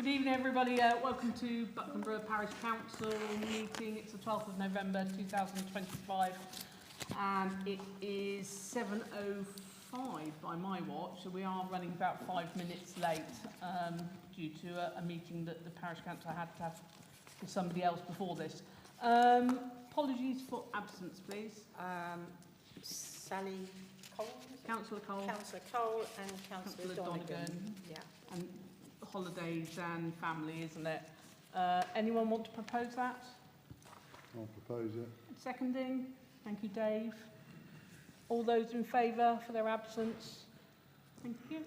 Good evening, everybody. Welcome to Buckland Brewer Parish Council meeting. It's the 12th of November 2025 and it is 7:05 by my watch, so we are running about 5 minutes late due to a meeting that the Parish Council had to have with somebody else before this. Apologies for absence, please. Sally Cole? Councillor Cole. Councillor Cole and Councillor Donegan. Yeah. And holidays and family, isn't it? Anyone want to propose that? I'll propose it. Seconding. Thank you, Dave. All those in favour for their absence? Thank you. So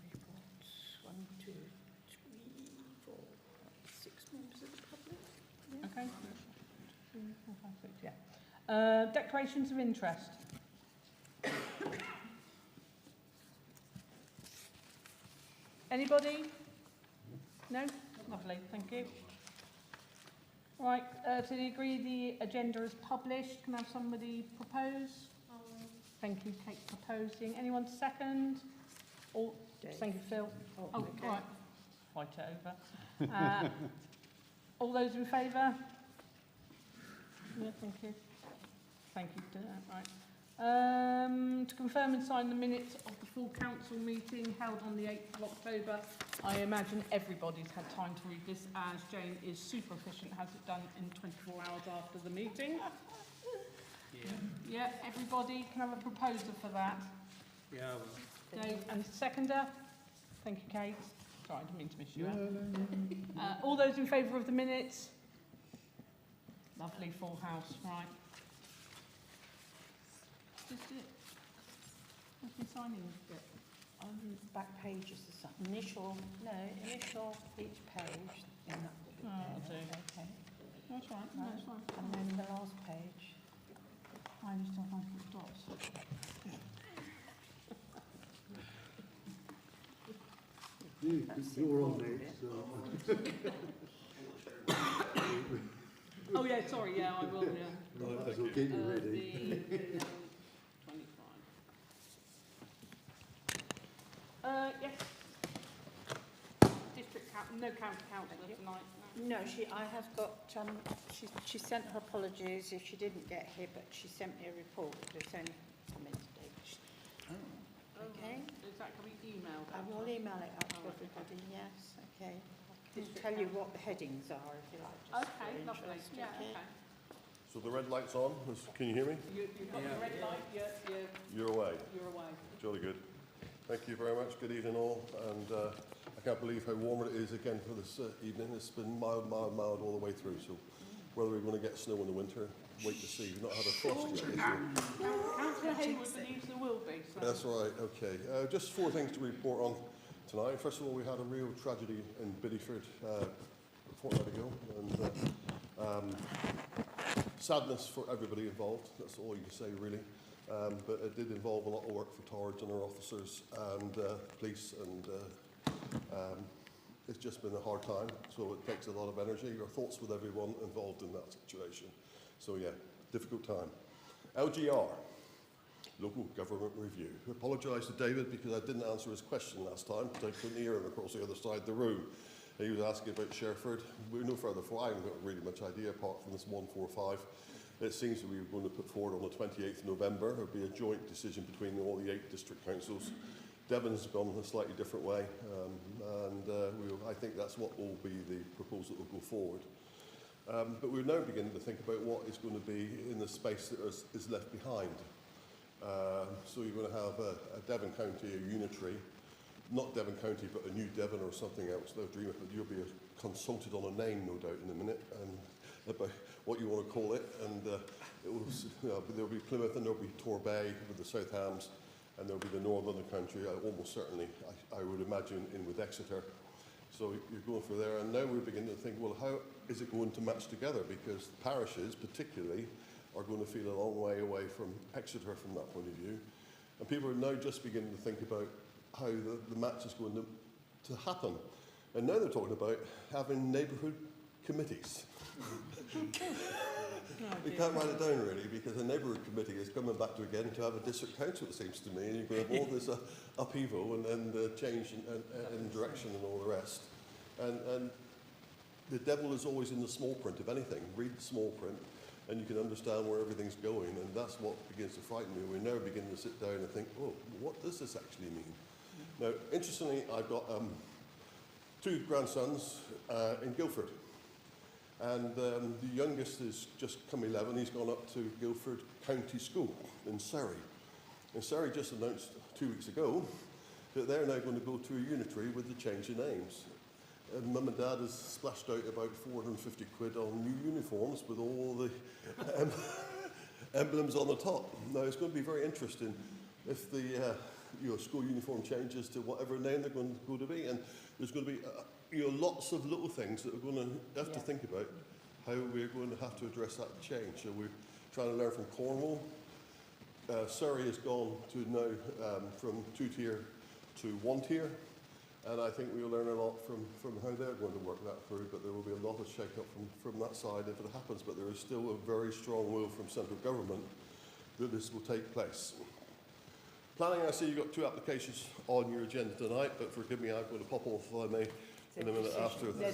we've got 1, 2, 3, 4, 6 members of the public. Yeah. Okay. 2, 3, 4, 5, 6, yeah. Declarations of interest. Anybody? No? Lovely, thank you. Right, to the agree the agenda is published, can I have somebody propose? Thank you, Kate, proposing. Anyone second? Or, thank you, Phil. Oh, okay. Right. Fight it over. All those in favour? Yeah, thank you. Thank you, right. To confirm and sign the minutes of the full council meeting held on the 8th of October. I imagine everybody's had time to read this, as Jane is super efficient, has it done in 24 hours after the meeting. Yeah, everybody can have a proposer for that. Yeah. Dave and seconder. Thank you, Kate. Sorry, I didn't mean to miss you out. All those in favour of the minutes? Lovely, full house, right. Just it. What's the signing bit? On the back page is the initial each page. In that Oh, I'll do. Okay. That's right, no, that's fine. And then the last page. I just don't like it dots. You're on it, so... Oh yeah, sorry, yeah, I will, yeah. Right, so keep you ready. The 25. Yes. District no county councillor tonight. No, I have got, she sent her apologies if she didn't get here, but she sent me a report. It's only come in today. Okay. Is that going to be emailed? I will email it out to everybody, yes, okay. I'll tell you what the headings are, if you like. Just Okay, for lovely. interest, Yeah, okay? okay. So the red light's on. Can you hear me? You've got the red light, You're away. you're away. Jolly good. Thank you very much. Good evening all. And I can't believe how warm it is again for this evening. It's been mild all the way through. So whether we're going to get snow in the winter, wait to see. We've not had a frost yet. Councillor Hayward believes there will be. So. That's right. Okay. Just 4 things to report on tonight. First of all, we had a real tragedy in Biddyford a fortnight ago. And sadness for everybody involved. That's all you can say, really. But it did involve a lot of work for TARDS and our officers and police, and it's just been a hard time, so it takes a lot of energy. Our thoughts with everyone involved in that situation. So yeah, difficult time. LGR, Local Government Review. I apologise to David because I didn't answer his question last time because I couldn't hear him across the other side of the room. He was asking about Sherford. We're no further forward. I haven't got really much idea apart from this 145. It seems that we're going to put forward on the 28th of November. There'll be a joint decision between all the 8 district councils. Devon's gone a slightly different way, I think that's what will be the proposal that will go forward. But we're now beginning to think about what is going to be in the space that is left behind. So you're going to have a Devon County, a unitary, not Devon County, but a new Devon or something else. They'll dream of it. You'll be consulted on a name, no doubt, in a minute, and about what you want to call it. And there'll be Plymouth, and there'll be Torbay with the South Hams, and there'll be the Northern Country, almost certainly, I would imagine, in with Exeter. So you're going for there, and now we're beginning to think, well, how is it going to match together? Because parishes, particularly, are going to feel a long way away from Exeter from that point of view. And people are now just beginning to think about how the match is going to happen. And now they're talking about having neighbourhood committees. You can't write it down really, because the neighbourhood committee is coming back to again to have a district council, it seems to me, and you're going to have all this upheaval and change in direction and all the rest. And the devil is always in the small print of anything. Read the small print and you can understand where everything's going, and that's what begins to frighten me. We now begin to sit down and think, oh, what does this actually mean? Now, interestingly, I've got 2 grandsons in Guildford. And the youngest is just come 11. He's gone up to Guildford County School in Surrey. And Surrey just announced 2 weeks ago that they're now going to go to a unitary with the change of names. And Mum and Dad has splashed out about 450 quid on new uniforms with all the emblems on the top. Now, it's going to be very interesting if the school uniform changes to whatever name they're going to be. And there's going to be lots of little things that we're going to have to think about how we're going to have to address that change. So we're trying to learn from Cornwall. Surrey has gone to now from 2-tier to 1-tier. And I think we'll learn a lot from how they're going to work that through, but there will be a lot of shake-up from that side if it happens. But there is still a very strong will from central government that this will take place. Planning, I see you've got 2 applications on your agenda tonight, but forgive me, I've got to pop off, if I may, in a minute after. Their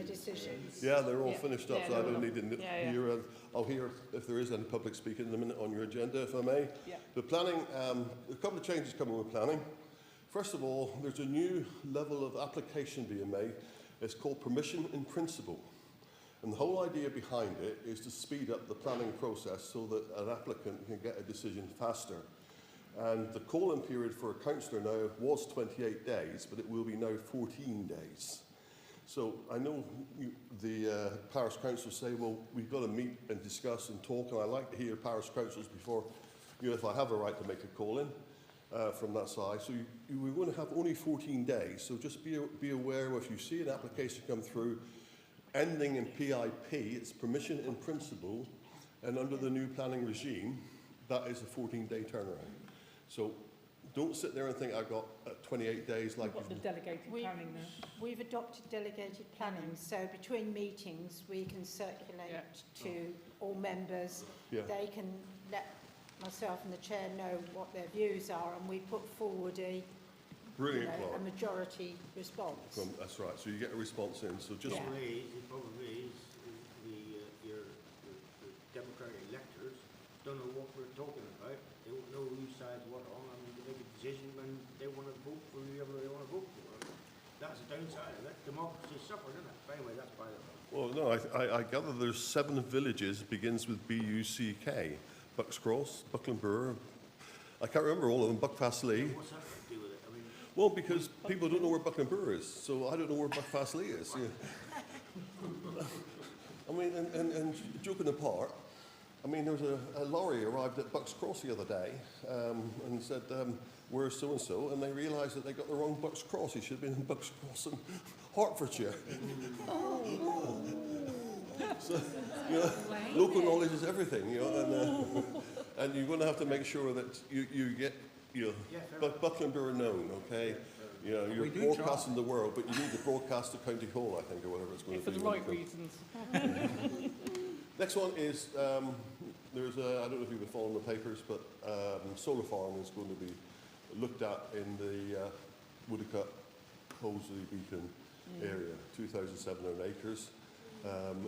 decisions. Yeah, they're all finished up, Yeah, so I don't need to yeah. hear. I'll hear if there is any public speaking in a minute on your agenda, if I may. Yeah. The planning, a couple of changes coming with planning. First of all, there's a new level of application being made. It's called permission in principle. And the whole idea behind it is to speed up the planning process so that an applicant can get a decision faster. And the call-in period for a councillor now was 28 days, but it will be now 14 days. So I know the parish councillors say, well, we've got to meet and discuss and talk, and I like to hear parish councillors before, if I have a right to make a call-in from that side. So we're going to have only 14 days, so just be aware if you see an application come through ending in PIP, it's permission in principle, and under the new planning regime, that is a 14-day turnaround. So don't sit there and think I've got 28 days like We've got the delegated planning now. We've adopted delegated planning, so between meetings we can circulate to all members. Yeah. They can let myself and the chair know what their views are, and we put forward a majority response. That's right. So you get a response in. So just The problem is your democratic electors don't know what we're talking about. They don't know whose side's what on. I mean, they make a decision when they want to vote for whoever they want to vote for. That's the downside of it. Democracy suffers, isn't it? But anyway, that's by the way. well, no, I gather there's 7 villages begins with B-U-C-K. Bucks Cross, Buckland, Brewer. I can't remember all of them. Buckfast Lee. What's that got to do with it? I mean, Well, because people don't know where Buckland Brewer is, so I don't know where Buckfast Lee is. Yeah. I mean, and joking apart, I mean, there was a lorry arrived at Bucks Cross the other day and said, where's so-and-so? And they realised that they got the wrong Bucks Cross. He should have been in Bucks Cross in Hertfordshire. So, local knowledge is everything, and you're going to have to make sure that you get, Buckland Brewer known, okay? You're broadcasting the world, but you need to broadcast to County Hall, I think, or whatever it's going to For be. the right reasons. Next one is, there's a, I don't know if you've been following the papers, but solar farm is going to be looked at in the Woodacott, Hoseley, Beacon area, 2,700 acres.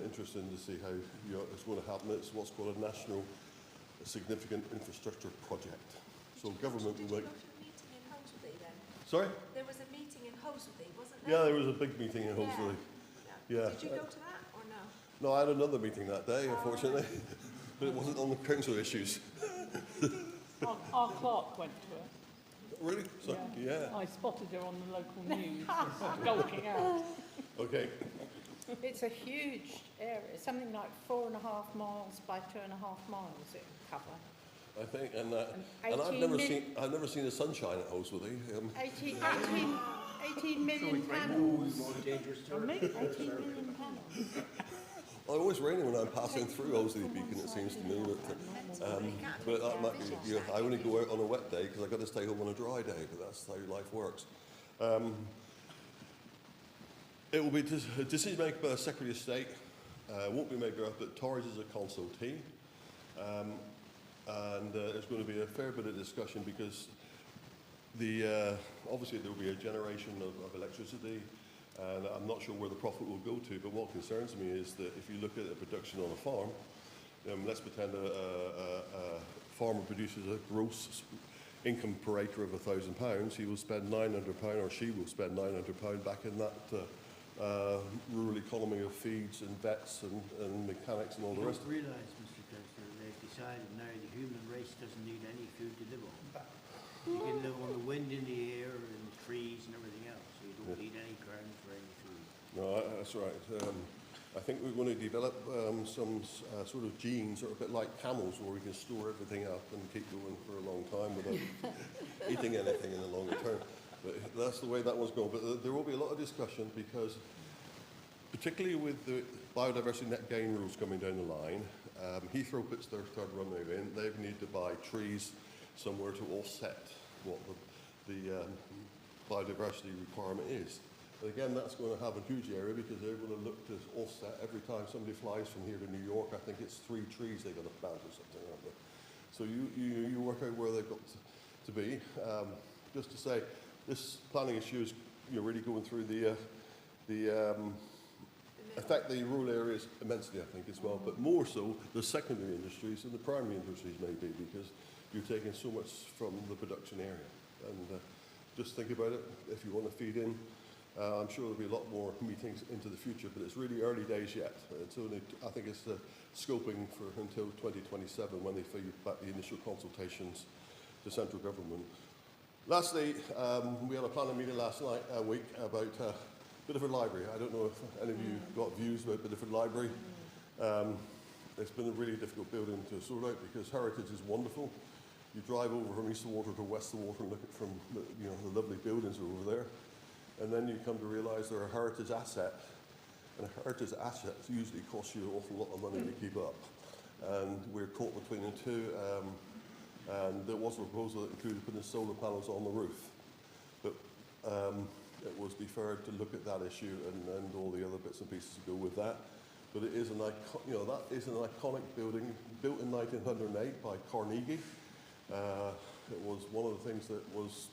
Interesting to see how it's going to happen. It's what's called a national significant infrastructure project. So government will make... Sorry? There was a meeting in Hoseley, wasn't there? Yeah, there was a big meeting in Hoseley. Yeah. Did you go to that or no? No, I had another meeting that day, unfortunately, but it wasn't on the council issues. Our clerk went to it. Really? So, yeah. I spotted her on the local news, skulking out. Okay. It's a huge area, something like 4.5 miles by 2.5 miles it will cover. I think, and I've never seen the sunshine at Hoseley. 18 million panels. more dangerous 18 million panels. Well, it's always raining when I'm passing through Hoseley Beacon, it seems to me. But that might be, I only go out on a wet day because I've got to stay home on a dry day, but that's how life works. It will be a decision made by the Secretary of State. Won't be made by us, but Torres is a consultee. And there's going to be a fair bit of discussion because obviously there will be a generation of electricity. And I'm not sure where the profit will go to, but what concerns me is that if you look at the production on a farm, let's pretend a farmer produces a gross income per acre of £1,000, he will spend £900 or she will spend £900 back in that rural economy of feeds and vets and mechanics and all the rest. You don't realise, Mr. Councillor, they've decided now the human race doesn't need any food to live on. You can live on the wind in the air and trees and everything else, so you don't need any ground for any food. No, that's right. I think we're going to develop some sort of genes that are a bit like camels, where we can store everything up and keep going for a long time without eating anything in the longer term. But that's the way that one's going. But there will be a lot of discussion because, particularly with the biodiversity net gain rules coming down the line, Heathrow puts their third runway in. They need to buy trees somewhere to offset what the biodiversity requirement is. But again, that's going to have a huge area because they're going to look to offset every time somebody flies from here to New York. I think it's 3 trees they've got to plant or something, aren't they? So you work out where they've got to be. Just to say, this planning issue is really going through affect the rural areas immensely, I think, as well, but more so the secondary industries and the primary industries maybe, because you're taking so much from the production area. And just think about it, if you want to feed in. I'm sure there'll be a lot more meetings into the future, but it's really early days yet. It's only, I think it's scoping for until 2027 when they feed back the initial consultations to central government. Lastly, we had a planning meeting last week about Bideford Library. I don't know if any of you got views about Bideford Library. It's been a really difficult building to sort out because heritage is wonderful. You drive over from Easterwater to Westerwater and look at from the lovely buildings over there. And then you come to realise they're a heritage asset, and a heritage asset usually costs you an awful lot of money to keep up. And we're caught between the two, and there was a proposal that included putting solar panels on the roof. But it was deferred to look at that issue and all the other bits and pieces to go with that. But it is that is an iconic building, built in 1908 by Carnegie. It was one of the things that was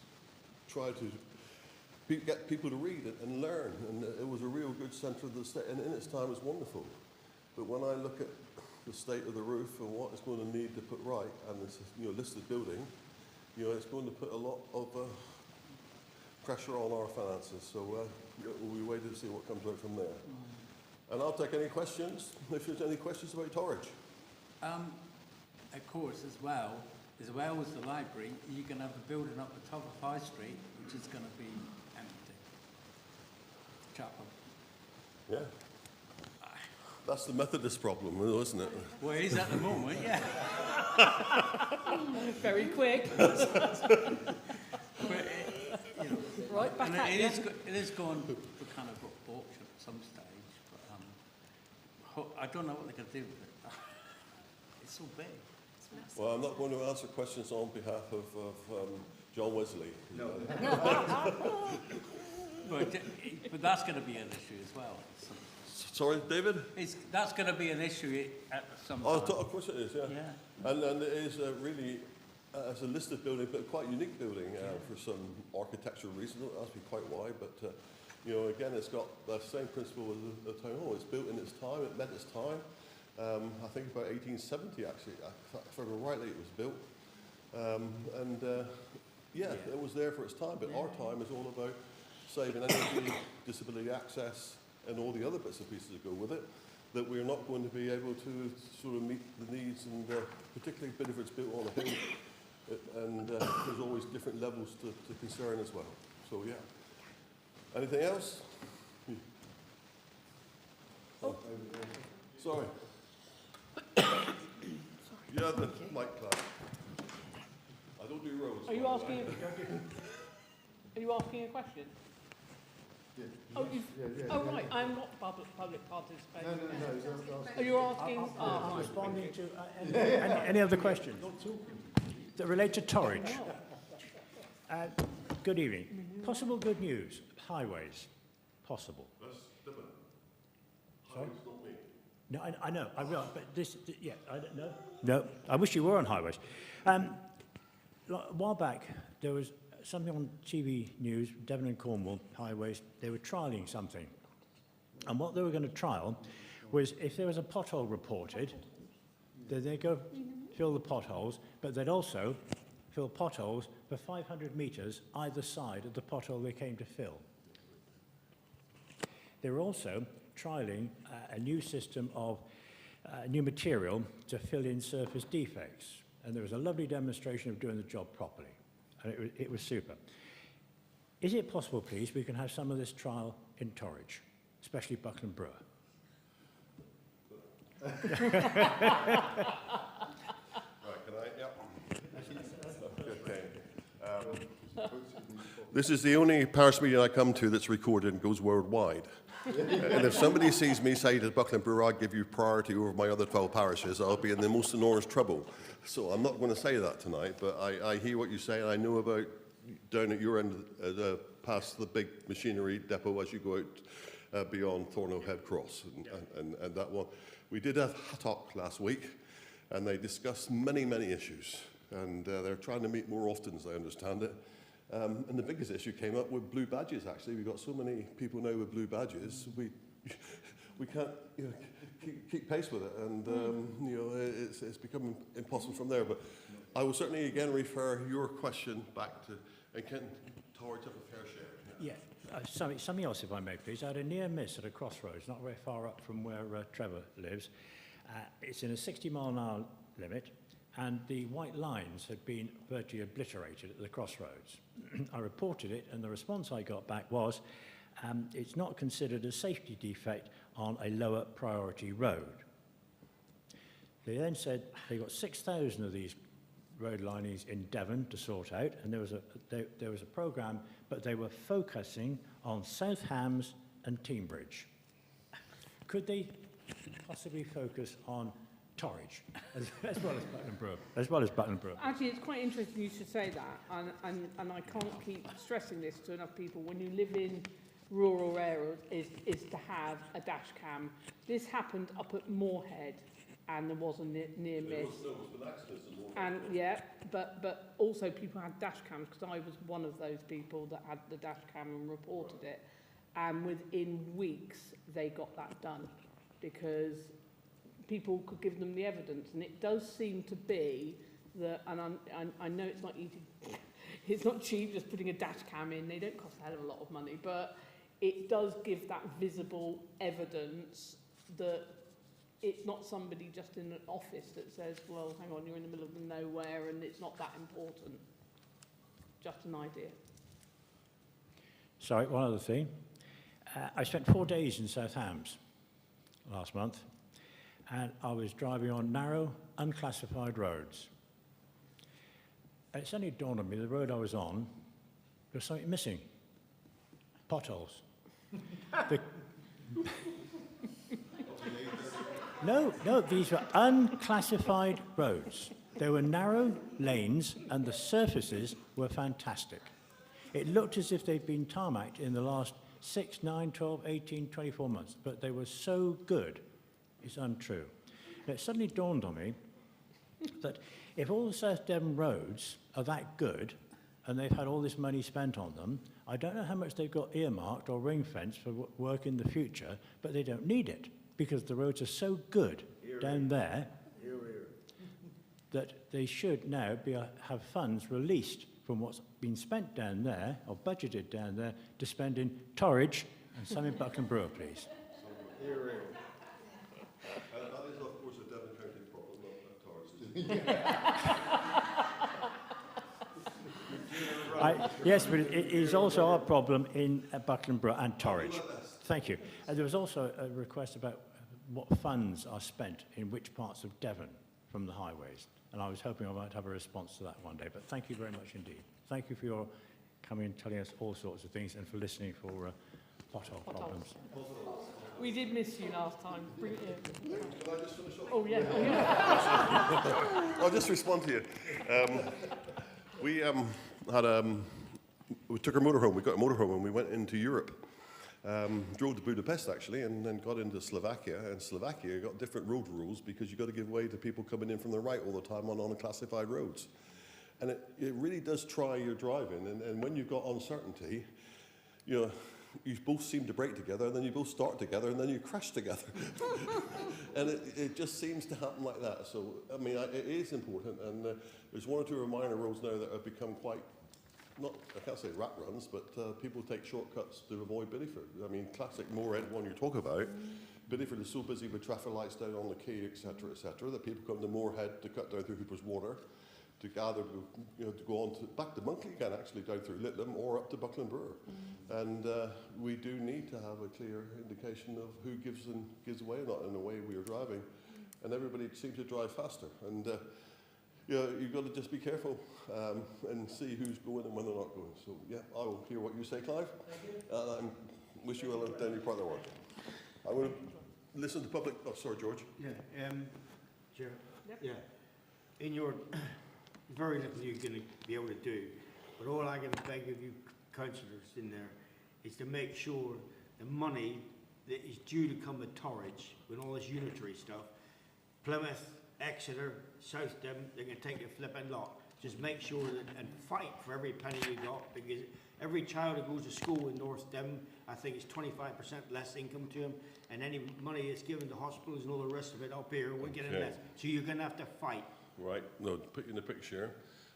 tried to get people to read it and learn, and it was a real good centre of the state, and in its time it was wonderful. But when I look at the state of the roof and what it's going to need to put right, and this listed building, it's going to put a lot of pressure on our finances. So we'll wait to see what comes out from there. And I'll take any questions if there's any questions about Torridge. Of course, as well as the library, you can have a building up the top of High Street, which is going to be empty. Chapel. Yeah. That's the Methodist problem, isn't it? Well, it is at the moment, yeah. Very quick. But Right back at it you. is going for kind of auction at some stage, but I don't know what they're going to do with it. It's so big. Well, I'm not going to answer questions on behalf of John Wesley. No. But that's going to be an issue as well. Sorry, David? That's going to be an issue at some time. Oh, of course it is, yeah. And it is really, it's a listed building, but quite a unique building for some architectural reasons. It has to be quite wide, but again, it's got the same principle as the town hall. It's built in its time. It met its time. I think about 1870, actually. If I remember rightly, it was built. It was there for its time, but our time is all about saving energy, disability access, and all the other bits and pieces that go with it, that we're not going to be able to sort of meet the needs, and particularly Bideford's built on a hill, and there's always different levels to concern as well. So, yeah. Anything else? Oh. Sorry. Yeah, the mic class. I don't do roads. Are you asking a question? Yeah. Oh, oh right, I'm not public participating. No. Are you asking? I'm responding to any other questions that relate to Torridge. Good evening. Possible good news. Highways. Possible. That's different. Sorry? Highways, not me. No, I know. I realize, but I don't know. No, I wish you were on highways. A while back, there was something on TV news, Devon and Cornwall highways, they were trialling something. And what they were going to trial was if there was a pothole reported, then they'd go fill the potholes, but they'd also fill potholes for 500 metres either side of the pothole they came to fill. They were also trialling a new system of new material to fill in surface defects. And there was a lovely demonstration of doing the job properly. And it was super. Is it possible, please, we can have some of this trial in Torridge, especially Buckland Brewer? Right, can I? Yep. Okay. This is the only parish meeting I come to that's recorded and goes worldwide. And if somebody sees me say to Buckland Brewer, I give you priority over my other 12 parishes, I'll be in the most enormous trouble. So I'm not going to say that tonight, but I hear what you say, and I know about down at your end, past the big machinery depot as you go out beyond Thornhill Head Cross, and that one. We did have a talk last week, and they discussed many, many issues, and they're trying to meet more often, as I understand it. And the biggest issue came up with blue badges, actually. We've got so many people now with blue badges, we can't keep pace with it, and it's become impossible from there. But I will certainly again refer your question back to, and can Torridge have a fair share? Yeah. Something else, if I may, please. I had a near miss at a crossroads, not very far up from where Trevor lives. It's in a 60-mile-an-hour limit, and the white lines had been virtually obliterated at the crossroads. I reported it, and the response I got back was, it's not considered a safety defect on a lower priority road. They then said they got 6,000 of these road linings in Devon to sort out, and there was a programme, but they were focusing on South Hams and Teambridge. Could they possibly focus on Torridge as well as Buckland Brewer? Actually, it's quite interesting you should say that, and I can't keep stressing this to enough people. When you live in rural areas, is to have a dash cam. This happened up at Moorhead, and there was a near miss. And yeah, but also people had dash cams, because I was one of those people that had the dash cam and reported it. And within weeks, they got that done, because people could give them the evidence. And it does seem to be that, and I know it's not easy, it's not cheap just putting a dash cam in. They don't cost a hell of a lot of money, but it does give that visible evidence that it's not somebody just in an office that says, well, hang on, you're in the middle of nowhere and it's not that important. Just an idea. Sorry, one other thing. I spent 4 days in South Hams last month, and I was driving on narrow, unclassified roads. And it suddenly dawned on me, the road I was on, there was something missing. Potholes. No, these were unclassified roads. They were narrow lanes, and the surfaces were fantastic. It looked as if they'd been tarmacked in the last 6, 9, 12, 18, 24 months, but they were so good, it's untrue. And it suddenly dawned on me that if all the South Devon roads are that good, and they've had all this money spent on them, I don't know how much they've got earmarked or ring-fenced for work in the future, but they don't need it, because the roads are so good down there that they should now have funds released from what's been spent down there, or budgeted down there, to spend in Torridge and some in Buckland Brewer, please. That is, of course, a Devon County problem, not Torridge. Yes, but it is also our problem in Buckland Brewer and Torridge. Thank you. There was also a request about what funds are spent in which parts of Devon from the highways, and I was hoping I might have a response to that one day, but thank you very much indeed. Thank you for your coming and telling us all sorts of things, and for listening for pothole problems. We did miss you last time. Bring it in. Can I just finish off? Oh, yeah. I'll just respond to you. We took our motorhome. We got a motorhome and we went into Europe. Drove to Budapest, actually, and then got into Slovakia. And Slovakia got different road rules because you've got to give way to people coming in from the right all the time on unclassified roads. And it really does try your driving. And when you've got uncertainty, you know, you both seem to break together, and then you both start together, and then you crash together. And it just seems to happen like that. So, I mean, it is important, and there's one or two minor roads now that have become quite, not, I can't say rat runs, but people take shortcuts to avoid Bideford. I mean, classic Moorhead one you talk about. Bideford is so busy with traffic lights down on the quay, etc., that people come to Moorhead to cut down through Hooper's Water, to gather, to go on to, back to Monkley again, actually, down through Litlam, or up to Buckland Brewer. And we do need to have a clear indication of who gives away or not in the way we are driving. And everybody seems to drive faster. And you've got to just be careful and see who's going and when they're not going. So, yeah, I will hear what you say, Clive. I wish you well in any part of the world. I'm going to listen to public. Oh, sorry, George. Yeah, Chair. Yep. Yeah. In your very little you're going to be able to do, but all I can beg of you councillors in there is to make sure the money that is due to come at Torridge with all this unitary stuff, Plymouth, Exeter, South Devon, they're going to take a flipping lot. Just make sure that, and fight for every penny you got, because every child who goes to school in North Devon, I think it's 25% less income to them, and any money that's given to hospitals and all the rest of it up here, we're getting less. So you're going to have to fight. Right, no, put you in the picture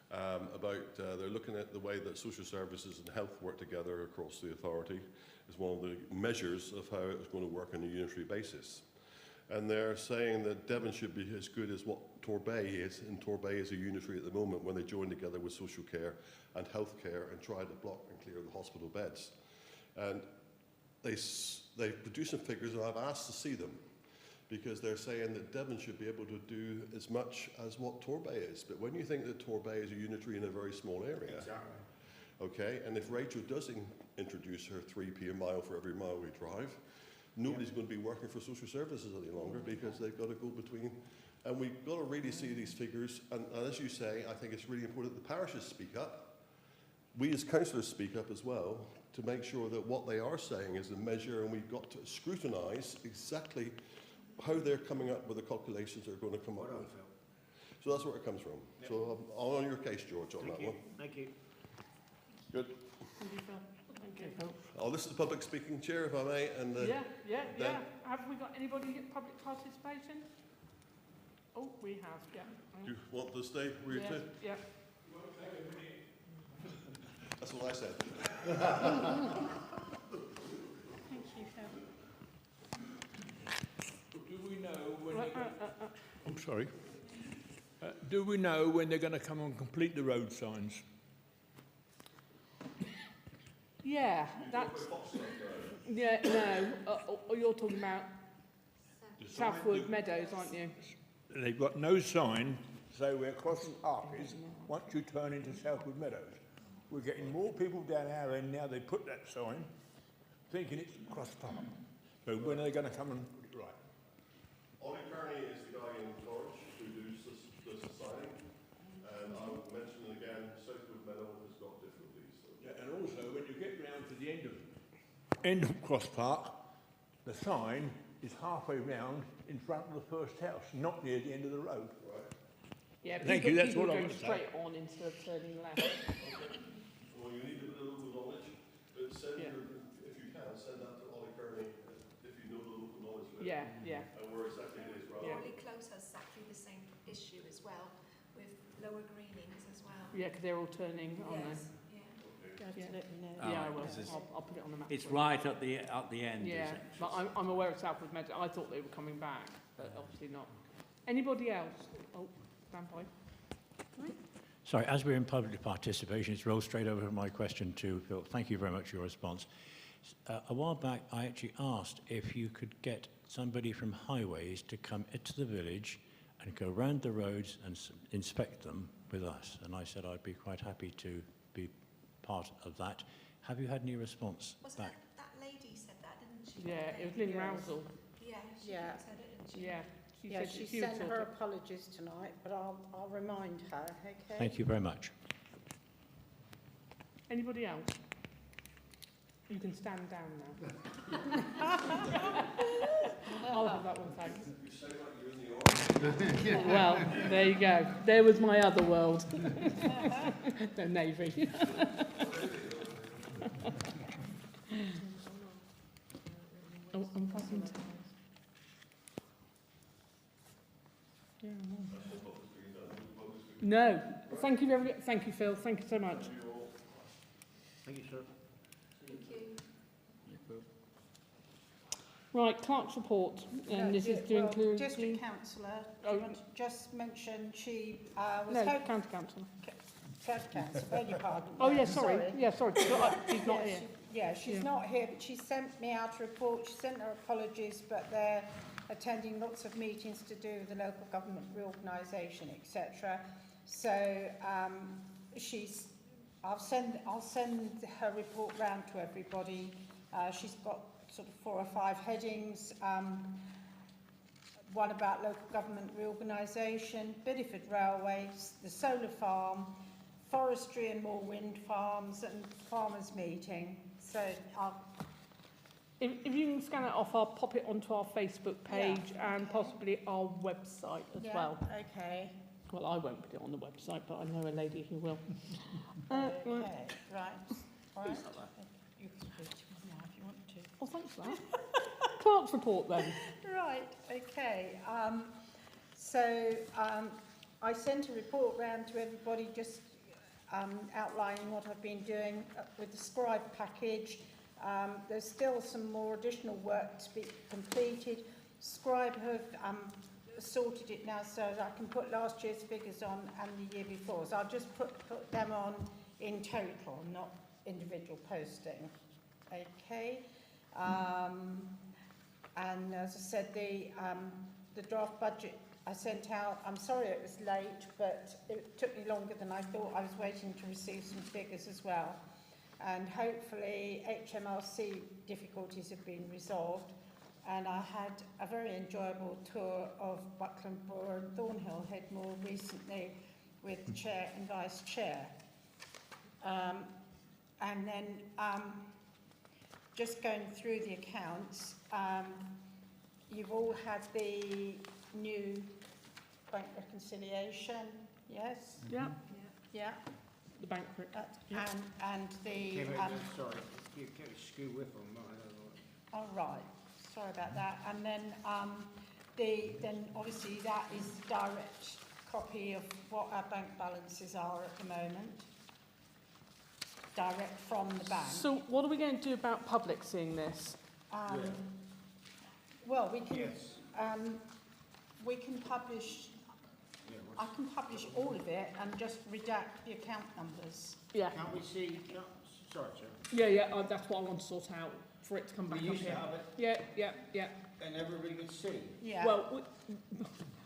about they're looking at the way that social services and health work together across the authority is one of the measures of how it's going to work on a unitary basis. And they're saying that Devon should be as good as what Torbay is, and Torbay is a unitary at the moment when they join together with social care and health care and try to block and clear the hospital beds. And they've produced some figures, and I've asked to see them, because they're saying that Devon should be able to do as much as what Torbay is. But when you think that Torbay is a unitary in a very small area, Exactly. okay, and if Rachel does introduce her 3p a mile for every mile we drive, nobody's going to be working for social services any longer, because they've got to go between. And we've got to really see these figures, and as you say, I think it's really important that the parishes speak up. We as councillors speak up as well, to make sure that what they are saying is a measure, and we've got to scrutinise exactly how they're coming up with the calculations they're going to come up with. So that's where it comes from. Yep. So I'm on your case, George, on that one. Thank you. Good. Thank you, Phil. Thank you, Phil. I'll listen to the public speaking, Chair, if I may. And Yeah. Have we got anybody get public participation? Oh, we have, yeah. Do you want to stay where you're to? Yeah. That's what I said. Thank you, Phil. Do we know when I'm sorry. Do we know when they're going to come and complete the road signs? Yeah, that's... Yeah, no. You're talking about Southwood Meadows, aren't you? They've got no sign to say where Cross Park is once you turn into Southwood Meadows. We're getting more people down our end now. They put that sign, thinking it's Cross Park. So when are they going to come and put it right? Ollie Kearney is the guy in Torridge who does the signing, and I will mention again, Southwood Meadow has got difficulties. So. Yeah, and also when you get round to the end of Cross Park, the sign is halfway round in front of the first house, not near the end of the road. Right. Yeah, thank you. That's what what I'm going straight on instead of turning left. Well, you need a bit of local knowledge, but send if you can, send that to Ollie Kearney if you know the local knowledge of it. Yeah. And where exactly it is, rather. Yeah. Really close has exactly the same issue as well, with lower greenings as well. Yeah, because they're all turning, aren't Yes, yeah. You have to let me know. they? Yeah, I will. this is- I'll put it on the map. It's for you. right at the end, Yeah, is it? but I'm aware of Southwood Meadows. I thought they were coming back, but obviously not. Anybody else? Oh, stand by. Sorry, as we're in public participation, it's rolled straight over my question to Phil. Thank you very much for your response. A while back, I actually asked if you could get somebody from Highways to come into the village and go round the roads and inspect them with us. And I said I'd be quite happy to be part of that. Have you had any response Wasn't back? that lady said that, didn't she? Yeah, it was Lynn Rousel. Yeah, she Yeah. said it, didn't she? Yeah, Yeah, said she would sent sort her it. apologies tonight, but I'll remind her, okay? Thank you very much. Anybody else? You can stand down now. I'll have that one, thanks. You sound like you're in the army. Well, there you go. There was my other world. The Navy. Oh, I'm passing to... Yeah, I'm on. No. Thank you, thank you, Phil. Thank you so much. Thank you, sir. Thank you. Right, clerk's report, and No, this is to well, include District the... Councillor, do Oh. you want to just mention she was No, hoping... county councillor. County Councillor, beg your pardon. Oh, yeah, sorry. Yeah, sorry. She's not Yeah, here. she's Yeah. not here, but she sent me out a report. She sent her apologies, but they're attending lots of meetings to do with the local government reorganisation, etc. So I'll send her report round to everybody. She's got sort of 4 or 5 headings. One about local government reorganisation, Bideford Railways, the solar farm, forestry and more wind farms, and farmers' meeting. So If you can scan it off, I'll pop it onto our Facebook page and possibly our website as well. Okay. Well, I won't put it on the website, but I know a lady who will. Okay. Right. Right. You can speak to me now if you want to. Oh, thanks for that. Clerk's report then. Right, okay. I sent a report round to everybody just outlining what I've been doing with the Scribe package. There's still some more additional work to be completed. Scribe have sorted it now so that I can put last year's figures on and the year before. So I'll just put them on in total, not individual posting. Okay. And as I said, the draft budget I sent out, I'm sorry it was late, but it took me longer than I thought. I was waiting to receive some figures as well. And hopefully HMRC difficulties have been resolved. And I had a very enjoyable tour of Buckland, Brewer and Thornhill Head more recently with the chair and vice chair. And then just going through the accounts, you've all had the new bank reconciliation, yes? Yeah. Yeah. The bank. Yeah. And the... sorry, you can't skew with them. All right, sorry about that. And then then obviously that is the direct copy of what our bank balances are at the moment. Direct from the bank. So what are we going to do about public seeing this? Well, we can Yes. we can publish. I can publish all of it and just redact the account numbers. Yeah. Can't we see? Sorry, sir. Yeah, that's what I want to sort out for it to come back We up used to here. have it, Yeah. and everybody could see. Yeah. Well,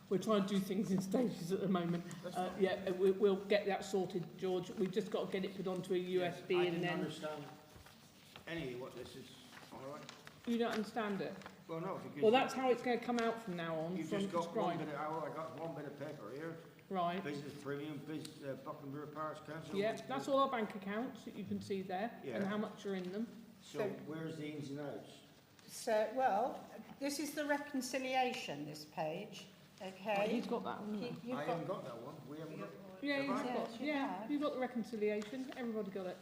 we're trying to do things in stages at the moment. We'll get that sorted, George. We've just got to get it put onto a USB I and didn't then... understand any of what this is. All right. You don't understand it? Well, no, because Well, that's how it's going to come out from now on. you've from just got Scribe. I got one bit of paper here. Right. Business premium, Buckland Brewer Parish Council. Yeah, that's all our bank accounts that you can see there and Yeah. how much are in them. So where's the ins and outs? So, well, this is the reconciliation, this page, okay? He's got that one. You- you've I got- haven't got that one. We haven't got. Yeah, Have he's I? got, Yes, you yeah, have. you've got the reconciliation. Everybody got it.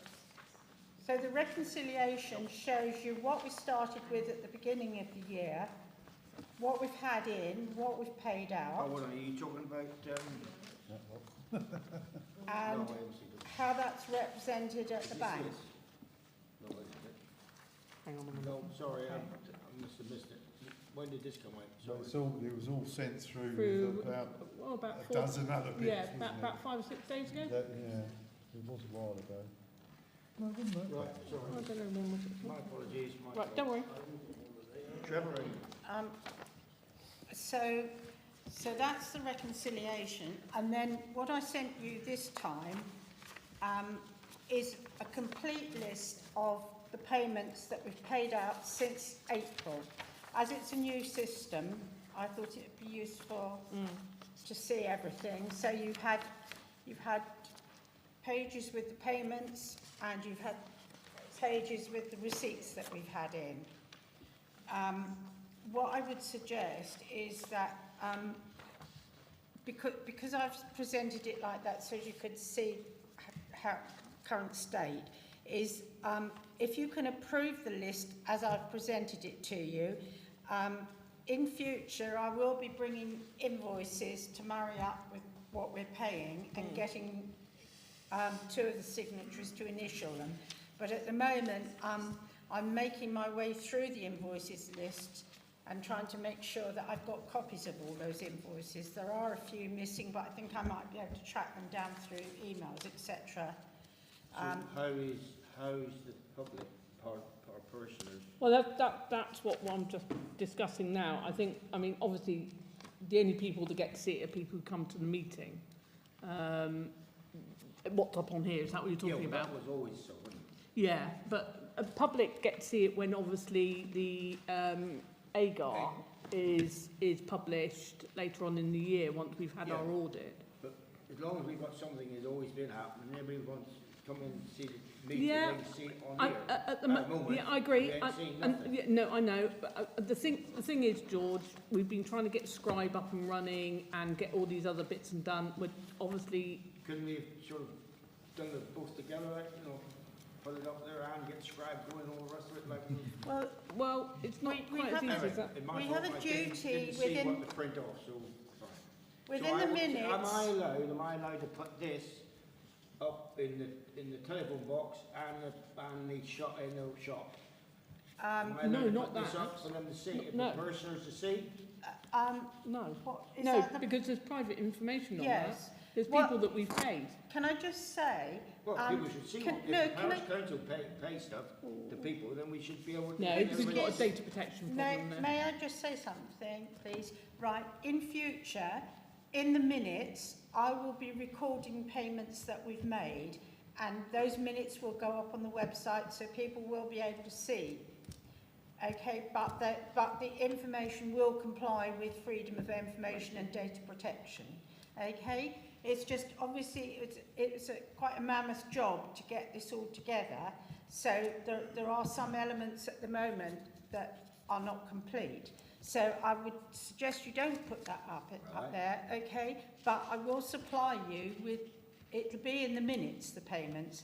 So the reconciliation shows you what we started with at the beginning of the year, what we've had in, what we've paid Oh, out, what are you talking about? and no, I haven't seen it. how that's represented at the This bank. is- No, wait a minute. Hang on a minute. No, sorry, I must have missed it. When did this come out? So Sorry. it was all sent through Through, with about about a 4... dozen other bits, Yeah, wasn't it? about 5 or 6 days ago. Yeah, it was a while ago. No, wasn't it? Right, I sorry. don't know when was it. My apologies. Right, don't worry. Trevor. So that's the reconciliation, and then what I sent you this time is a complete list of the payments that we've paid out since April. As it's a new system, I thought it would be useful to see everything. So you've had pages with the payments, and you've had pages with the receipts that we've had in. What I would suggest is that because I've presented it like that so you could see how current state is, if you can approve the list as I've presented it to you, in future I will be bringing invoices to marry up with what we're paying and getting two of the signatories to initial them. But at the moment, I'm making my way through the invoices list and trying to make sure that I've got copies of all those invoices. There are a few missing, but I think I might be able to track them down through emails, etc. So how is the public parishioners? Well, that's what I'm just discussing now. I mean, obviously, the only people that get to see it are people who come to the meeting. What's up on here, is that what you're talking about? That was always so, wasn't it? Yeah, but the public get to see it when obviously the AGAR is published later on in the year once we've had our audit. But as long as we've got something that's always been happening, everybody wants to come in and see the meeting, Yeah, they can see it on here. at the moment, yeah, I agree. we ain't seen nothing. No, I know. But the thing is, George, we've been trying to get Scribe up and running and get all these other bits and done. We're obviously. Couldn't we have sort of done them both together, like, you know, put it up there and get Scribe going, all the rest of it, like? Well, it's not we quite as have easy as that. In my We fault, have a I didn't duty see within- what to print off, so fine. Within So the Am minutes, I allowed to put this up in the telephone box and the shop, in the shop? Am I allowed no, to not put this that. up for them to see, if No. the parishioners to see? No. what, is No, that the, because there's private information on that. yes. There's What- people that we've paid. Can I just say, Well, people should see can- what, no, if the can parish I- council pay stuff to people, then we should be able to. No, pay because we've everybody. got a data protection problem there. may I just say something, please? Right, in future, in the minutes, I will be recording payments that we've made, and those minutes will go up on the website so people will be able to see. Okay, but the information will comply with freedom of information and data protection. Okay, it's just obviously it's quite a mammoth job to get this all together. So there are some elements at the moment that are not complete. So I would suggest you don't put that up there, okay? But I will supply you with, it'll be in the minutes, the payments.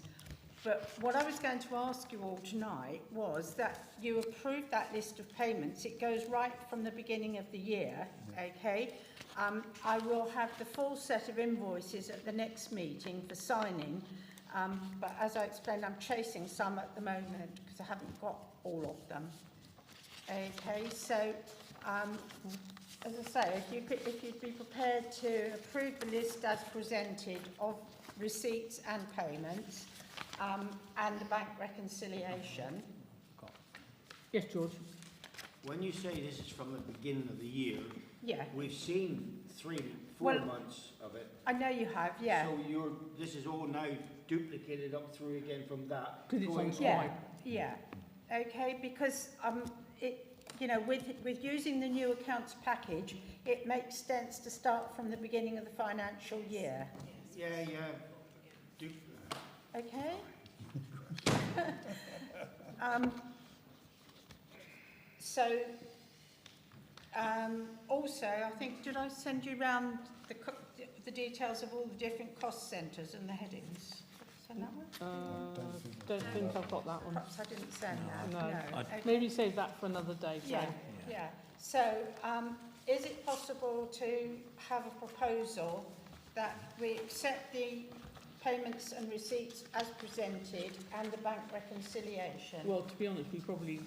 But what I was going to ask you all tonight was that you approve that list of payments. It goes right from the beginning of the year, okay? I will have the full set of invoices at the next meeting for signing. But as I explained, I'm chasing some at the moment because I haven't got all of them. Okay, so as I say, if you'd be prepared to approve the list as presented of receipts and payments, and the bank reconciliation. Yes, George. When you say this is from the beginning of the year, Yeah, we've seen 4 Well- months of it. I know you have, yeah. So this is all now duplicated up through again from that. Because it's on going Scribe. Yeah, okay, because with using the new accounts package, it makes sense to start from the beginning of the financial year. Yeah. Okay? Also, I think, did I send you round the details of all the different cost centres and the headings? Send that one? Don't think I've got that one. Perhaps I didn't send that. No. Okay. Maybe save that for another day, Yeah, Jane. yeah. So, is it possible to have a proposal that we accept the payments and receipts as presented and the bank reconciliation? Well, to be honest, we probably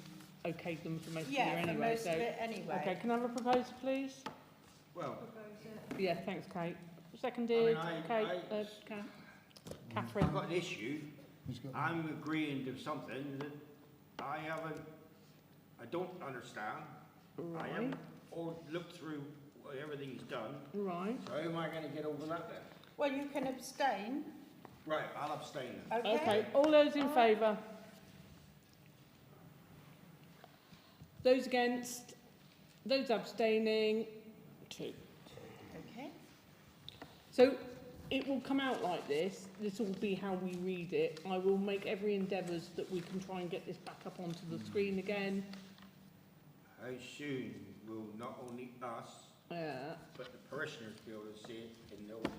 okayed them for most of the year Yeah, for anyway. most So, of it anyway. okay, can I have a proposal, please? Well, Yeah, thanks, Kate. Seconded, Kate, Catherine. I've got an issue. Who's got I'm agreeing to something that I don't understand. I Right, haven't looked through everything he's done. right. So how am I going to get over that then? Well, you can abstain, Right, I'll abstain then. okay? Okay, all those in favour? Those against? Those abstaining? 2. Okay. So it will come out like this. This will be how we read it. I will make every endeavours that we can try and get this back up onto the screen again. How soon will not only us, Yeah. but the parishioners be able to see it in the open.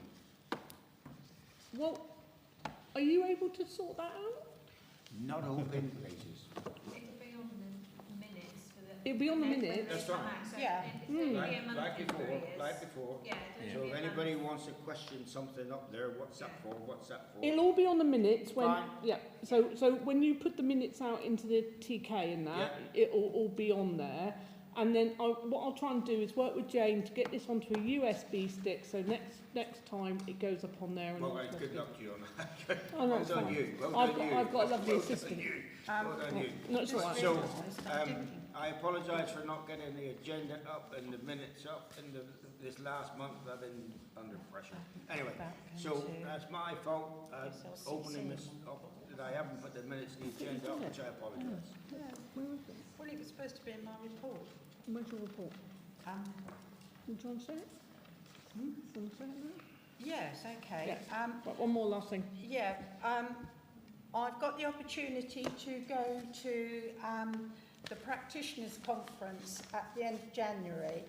Well, are you able to sort that out? Not open places. It'll be on the minutes for the. It'll be on the when they minutes. That's come fine. out, so Yeah. it'll be a Like monthly before, arrears. like before. Yeah, So it'll if be a anybody month. wants to question something up there, what's that Yeah. for, what's that for? It'll all be on the minutes when, Fine. yeah. So when you put the minutes out into the TK and that, it'll all be on there. And then what I'll try and do is work with Jane to get this onto a USB stick. So next time it goes up on there. And Well, all good luck to you on that. Oh, no, Well it's done fine. you, well I've done you. got a lovely Well assistant. done you. Well done you. No, it's all right. So, I apologise for not getting the agenda up and the minutes up in this last month. I've been under pressure. Anyway, so that's my fault, opening this up, that I haven't put the minutes in the agenda up, which I apologise. Well, it was supposed to be in my report. Where's your report? You trying to say it? Do you want to say it now? Yes, okay. Right, one more last thing. Yeah, I've got the opportunity to go to the practitioners conference at the end of January,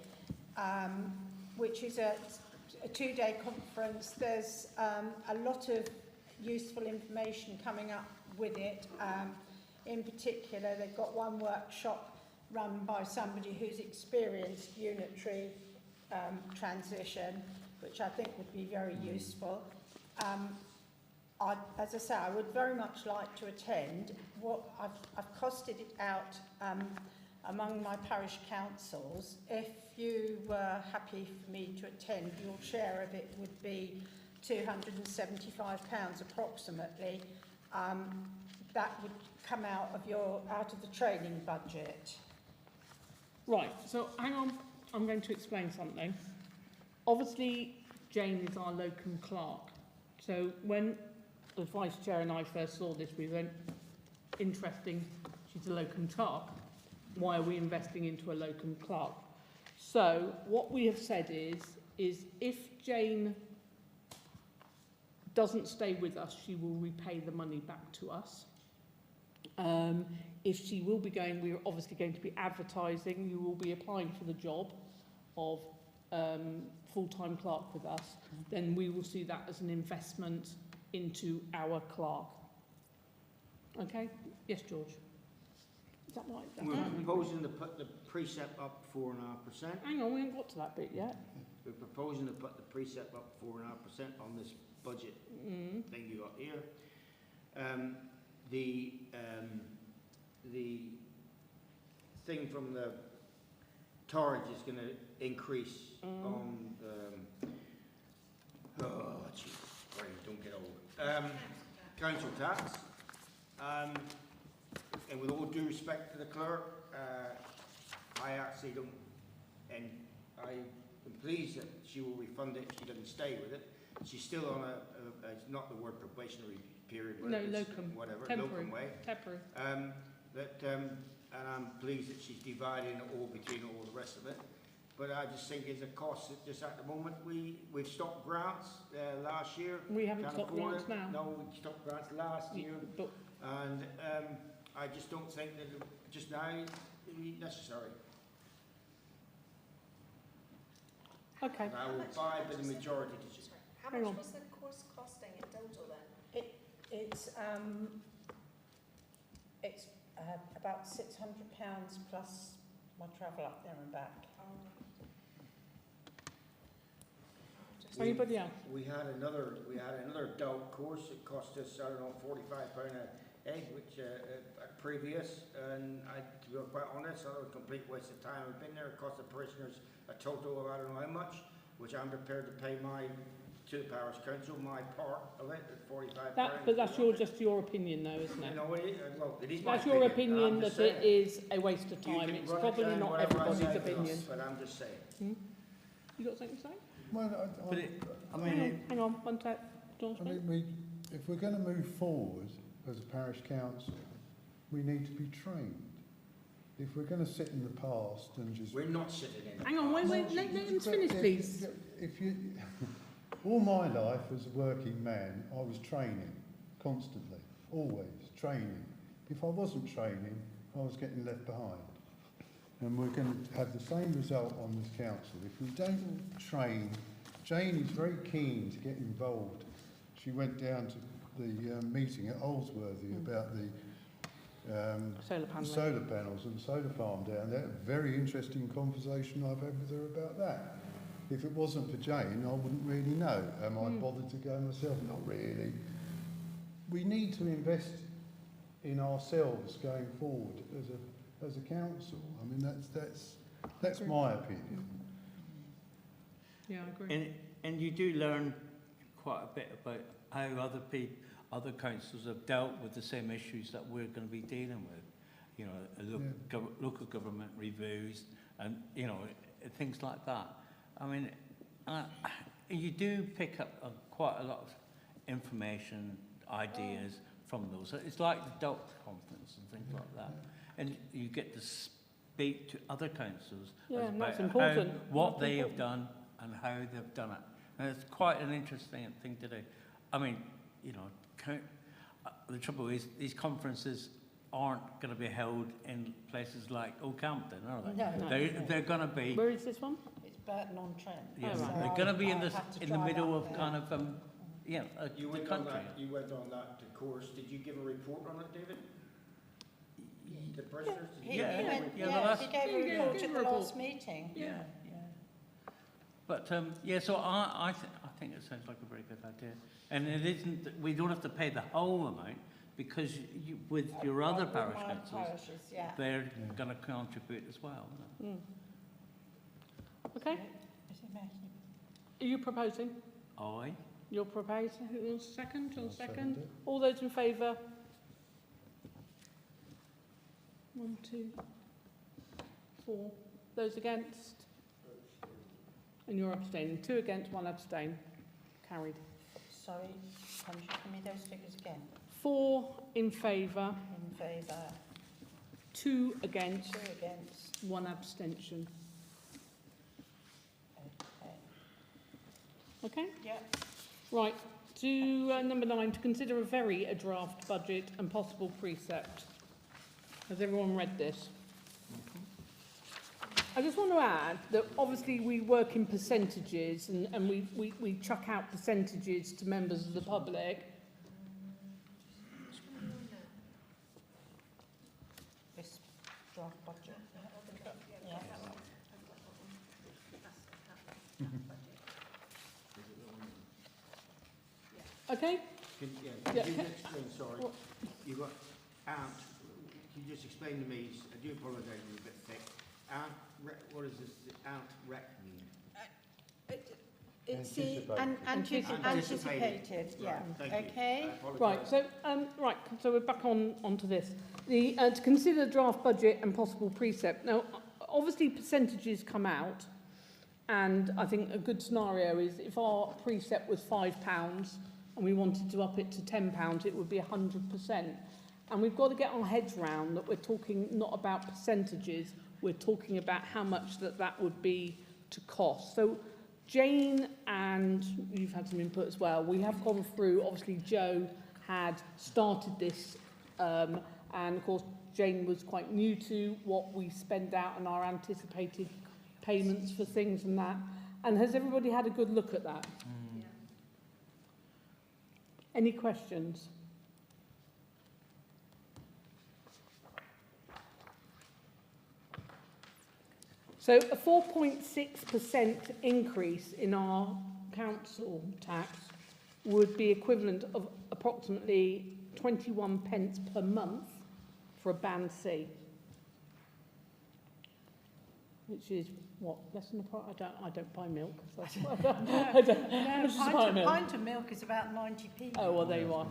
which is a two-day conference. There's a lot of useful information coming up with it. In particular, they've got one workshop run by somebody who's experienced unitary transition, which I think would be very useful. As I say, I would very much like to attend. What I've costed it out among my parish councils. If you were happy for me to attend, your share of it would be £275 approximately. That would come out of the training budget. Right, so hang on, I'm going to explain something. Obviously, Jane is our locum clerk. So when the Vice Chair and I first saw this, we went, interesting, she's a locum clerk. Why are we investing into a locum clerk? So what we have said is if Jane doesn't stay with us, she will repay the money back to us. If she will be going, we're obviously going to be advertising. You will be applying for the job of full-time clerk with us. Then we will see that as an investment into our clerk. Okay? Yes, George. Is that right? We're proposing to put the precept up 4.5%. Hang on, we haven't got to that bit yet. We're proposing to put the precept up 4.5% on this budget thing you got here. The thing from the Torridge is going to increase on oh, jeez, brain, don't get old. Council tax. And with all due respect to the clerk, I actually don't, and I am pleased that she will refund it. She doesn't stay with it. She's still on it's not the word probationary period, but No, it's locum. whatever, Temporary. locum way. Temporary. And I'm pleased that she's dividing it all between all the rest of it. But I just think it's a cost that just at the moment we've stopped grants last year. We haven't Can't stopped afford grants it. now. No, we stopped grants last year, But and I just don't think that just now it's necessary. okay. And I will buy by the majority decision. How Hang much on. was the course costing in total then? It's about £600 plus my travel up there and back. Anybody else? We had another adult course. It cost us, I don't know, £45 a head, which previous, and to be quite honest, I was a complete waste of time. I've been there. It cost the parishioners a total of I don't know how much, which I'm prepared to pay to the parish council my part of it at £45. But that's just your opinion, though, isn't it? No, it is my That's your I'm opinion just that it saying. is a waste of You time. can It's run it probably down not whatever I everybody's say, opinion. But I'm just saying. You got something to say? Well, But Hang on, one sec. John I mean, if we're going to move forward as a parish council, we need to be trained. If we're going to sit in the past and just... We're not sitting in. Hang on, wait, let him finish, please. If you, all my life as a working man, I was training constantly, always training. If I wasn't training, I was getting left behind. and we're going to have the same result on this council. If we don't train, Jane is very keen to get involved. She went down to the meeting at Oldsworthy about the solar panels and the solar farm down there. Very interesting conversation I've had with her about that. If it wasn't for Jane, I wouldn't really know. Am I bothered to go myself? Not really. We need to invest in ourselves going forward as a council. I mean, that's my opinion. Yeah, I agree. And you do learn quite a bit about how other councils have dealt with the same issues that we're going to be dealing with. You know, local government reviews and, you know, things like that. I mean, you do pick up quite a lot of information, ideas from those. It's like the Delta conference and things like that. And you get to speak to other councils about what they have done and how they've done it. And it's quite an interesting thing to do. I mean, you know, the trouble is these conferences aren't going to be held in places like Oakhampton, are they? No. They're going to be... Where is this one? It's Burton-on-Trent. Yeah, right. they're going to be in the middle of kind of, You the went country. on that course. Did you give a report on it, David? The prisoners? He Yeah, went, yeah, yeah, the he gave a yeah, report give at a the report. last meeting. Yeah. But so I think it sounds like a very good idea. And it isn't, we don't have to pay the whole amount because with your other parish councils, yeah. they're going to contribute as well. Okay. Are you proposing? Aye. You're proposing? Who's second? John second. second it. All those in favour? 1, 2, 4. Those against? And you're abstaining. 2 against, 1 abstain. Carried. Sorry, can you give me those figures again? 4 in favour, In favour, 2 against, 2 against. 1 abstention. Okay. Okay? Yeah. Right. To number 9, to consider a draft budget and possible precept. Has everyone read this? I just want to add that obviously we work in percentages and we chuck out percentages to members of the public. This draft budget. Yeah. Okay? Can you Yeah. just explain, sorry, you've got can you just explain to me, I do apologise, I'm a bit thick. What does this rec mean? It's the Anticipated. anticipated, yeah. Thank you. Okay. Right, so we're back onto this. To consider draft budget and possible precept. Now, obviously percentages come out, and I think a good scenario is if our precept was £5 and we wanted to up it to £10, it would be 100%. And we've got to get our heads round that we're talking not about percentages, we're talking about how much that would be to cost. So Jane, and you've had some input as well, we have gone through, obviously Joe had started this, and of course Jane was quite new to what we spend out on our anticipated payments for things and that. And has everybody had a good look at that? Yeah. Any questions? So a 4.6% increase in our council tax would be equivalent of approximately 21 pence per month for a band C, which is what, less than a pint? I don't buy milk. So I don't. How much is a pint of milk? Pint of milk is about 90p. Oh, well, there you are.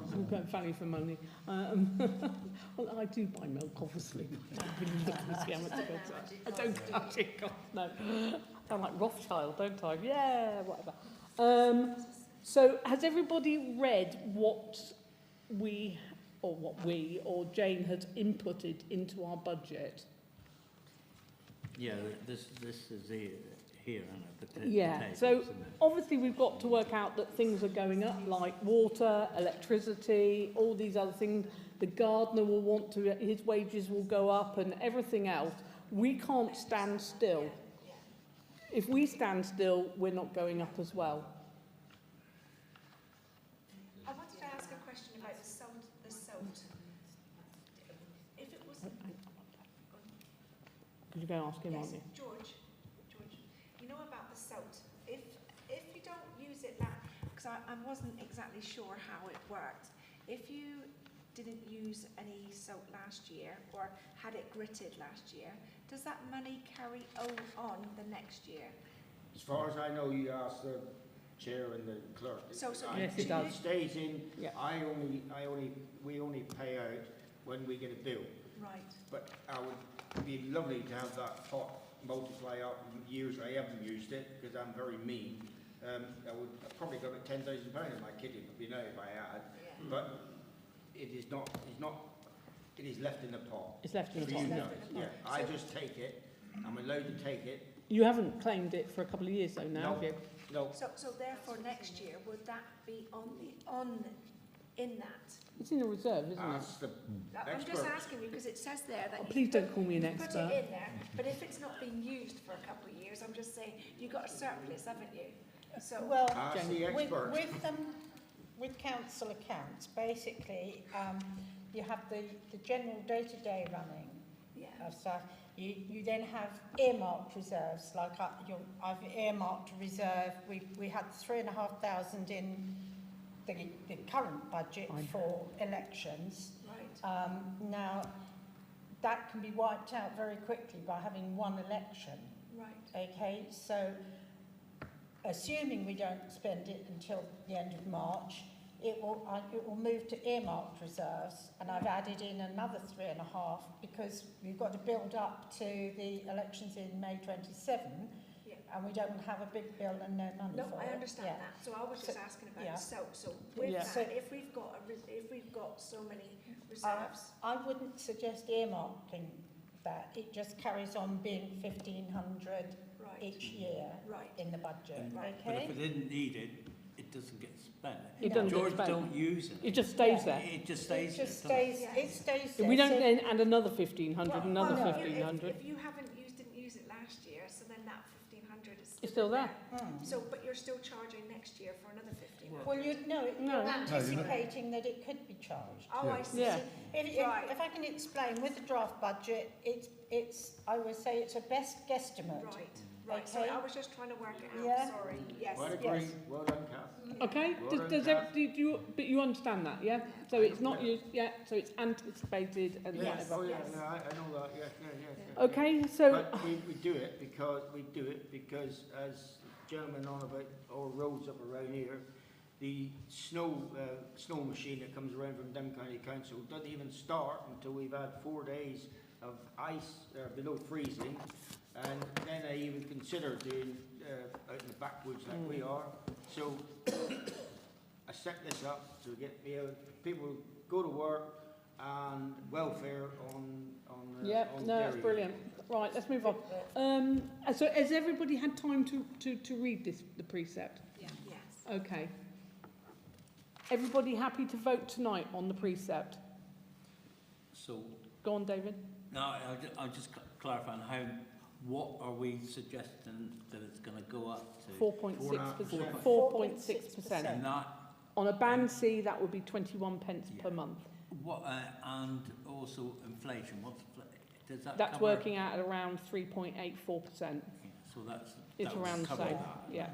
Value for money. Well, I do buy milk, obviously. I don't really look and see how much it costs. I don't touch it, God, no. I sound like Rothschild, don't I? Yeah, whatever. So has everybody read what we or Jane had inputted into our budget? Yeah, this is here, isn't it? Yeah, so obviously we've got to work out that things are going up, like water, electricity, all these other things. The gardener will want to, his wages will go up and everything else. We can't stand still. Yeah. If we stand still, we're not going up as well. I wanted to ask a question about the salt. If it was, You're going to ask him, yes, aren't you? George, you know about the salt. If you don't use it, because I wasn't exactly sure how it worked. If you didn't use any salt last year or had it gritted last year, does that money carry on the next year? As far as I know, you asked the chair and the clerk. So Yes, it does. It stays in, Yeah. we only pay out when we get a bill. Right. But it'd be lovely to have that pot multiply up in years I haven't used it, because I'm very mean. I've probably got about £10,000 in my kitty, you know, if I had. Yeah. But it is not, it is left in the pot. It's left in the For pot. you Left know, in the yeah, pot. I So- just take it, I'm allowed to take it. You haven't claimed it for a couple of years though now, No. have you? No, So therefore next year, would that be in that? It's in the reserve, isn't it? ask the I'm just experts. asking you because it says there that Oh, you please don't call me an put expert. it in there, but if it's not been used for a couple of years, I'm just saying, you've got a surplus, haven't you? So, Well, Ask the with, experts. with council accounts, basically, you have the general day-to-day running yeah, of stuff. You then have earmarked reserves, like I've earmarked a reserve. We had 3,500 in the current budget for elections. right, Now, that can be wiped out very quickly by having one election. right, Okay, so assuming we don't spend it until the end of March, it will move to earmarked reserves, and I've added in another 3.5 because we've got to build up to the elections in May 27, yeah. and we don't have a big bill and no money No, for I it. understand Yeah. that, so I was just asking about yeah. the salt, so with Yeah. that, if we've got so many reserves, I wouldn't suggest earmarking that. It just carries on being 1,500 right, each year right, in the budget. And- Right. But Okay. if we didn't need it, it doesn't get spent. It No. doesn't get George spent. don't use it. It just stays Yeah. there. It just It stays there. just doesn't it? stays. Yeah. It stays there. We don't So- then add another 1,500, Well, another well, no, 1,500. if you didn't use it last year, so then that 1,500 is It's still there. So, but you're still charging next year for another 1,500. Well, No. you're anticipating that it could be charged. Oh, I see. Yeah. Right. If I can explain, with the draft budget, it's I would say it's a best guesstimate. Right. So Okay. I was just trying to work it out. Yeah. Sorry. Yes. Well Yes. agreed, well done, Kath. Okay, Well does done, but you understand that, yeah? So it's not used, yeah, so it's anticipated and Yes. Oh, whatever. yeah, Yes. no, I know that, yeah. Okay, so, But we do it because as gentlemen on about our roads up around here, the snow machine that comes around from Dun County Council doesn't even start until we've had 4 days of ice below freezing, and then they even consider doing out in the backwoods like we are. So I set this up to get people go to work and welfare on yeah, on no, that's Derry. brilliant. Right, let's move on. So has everybody had time to read the precept? Yes. Okay. Everybody happy to vote tonight on the precept? So, Go on, David. now I'll just clarify what are we suggesting that it's going to go up to? 4.6%. 4.6%. And that, On a band C, that would be 21 pence per month. what, and also inflation, does that That's cover? working out at around 3.84%. Yeah, so It's that would around the cover same, that. yeah.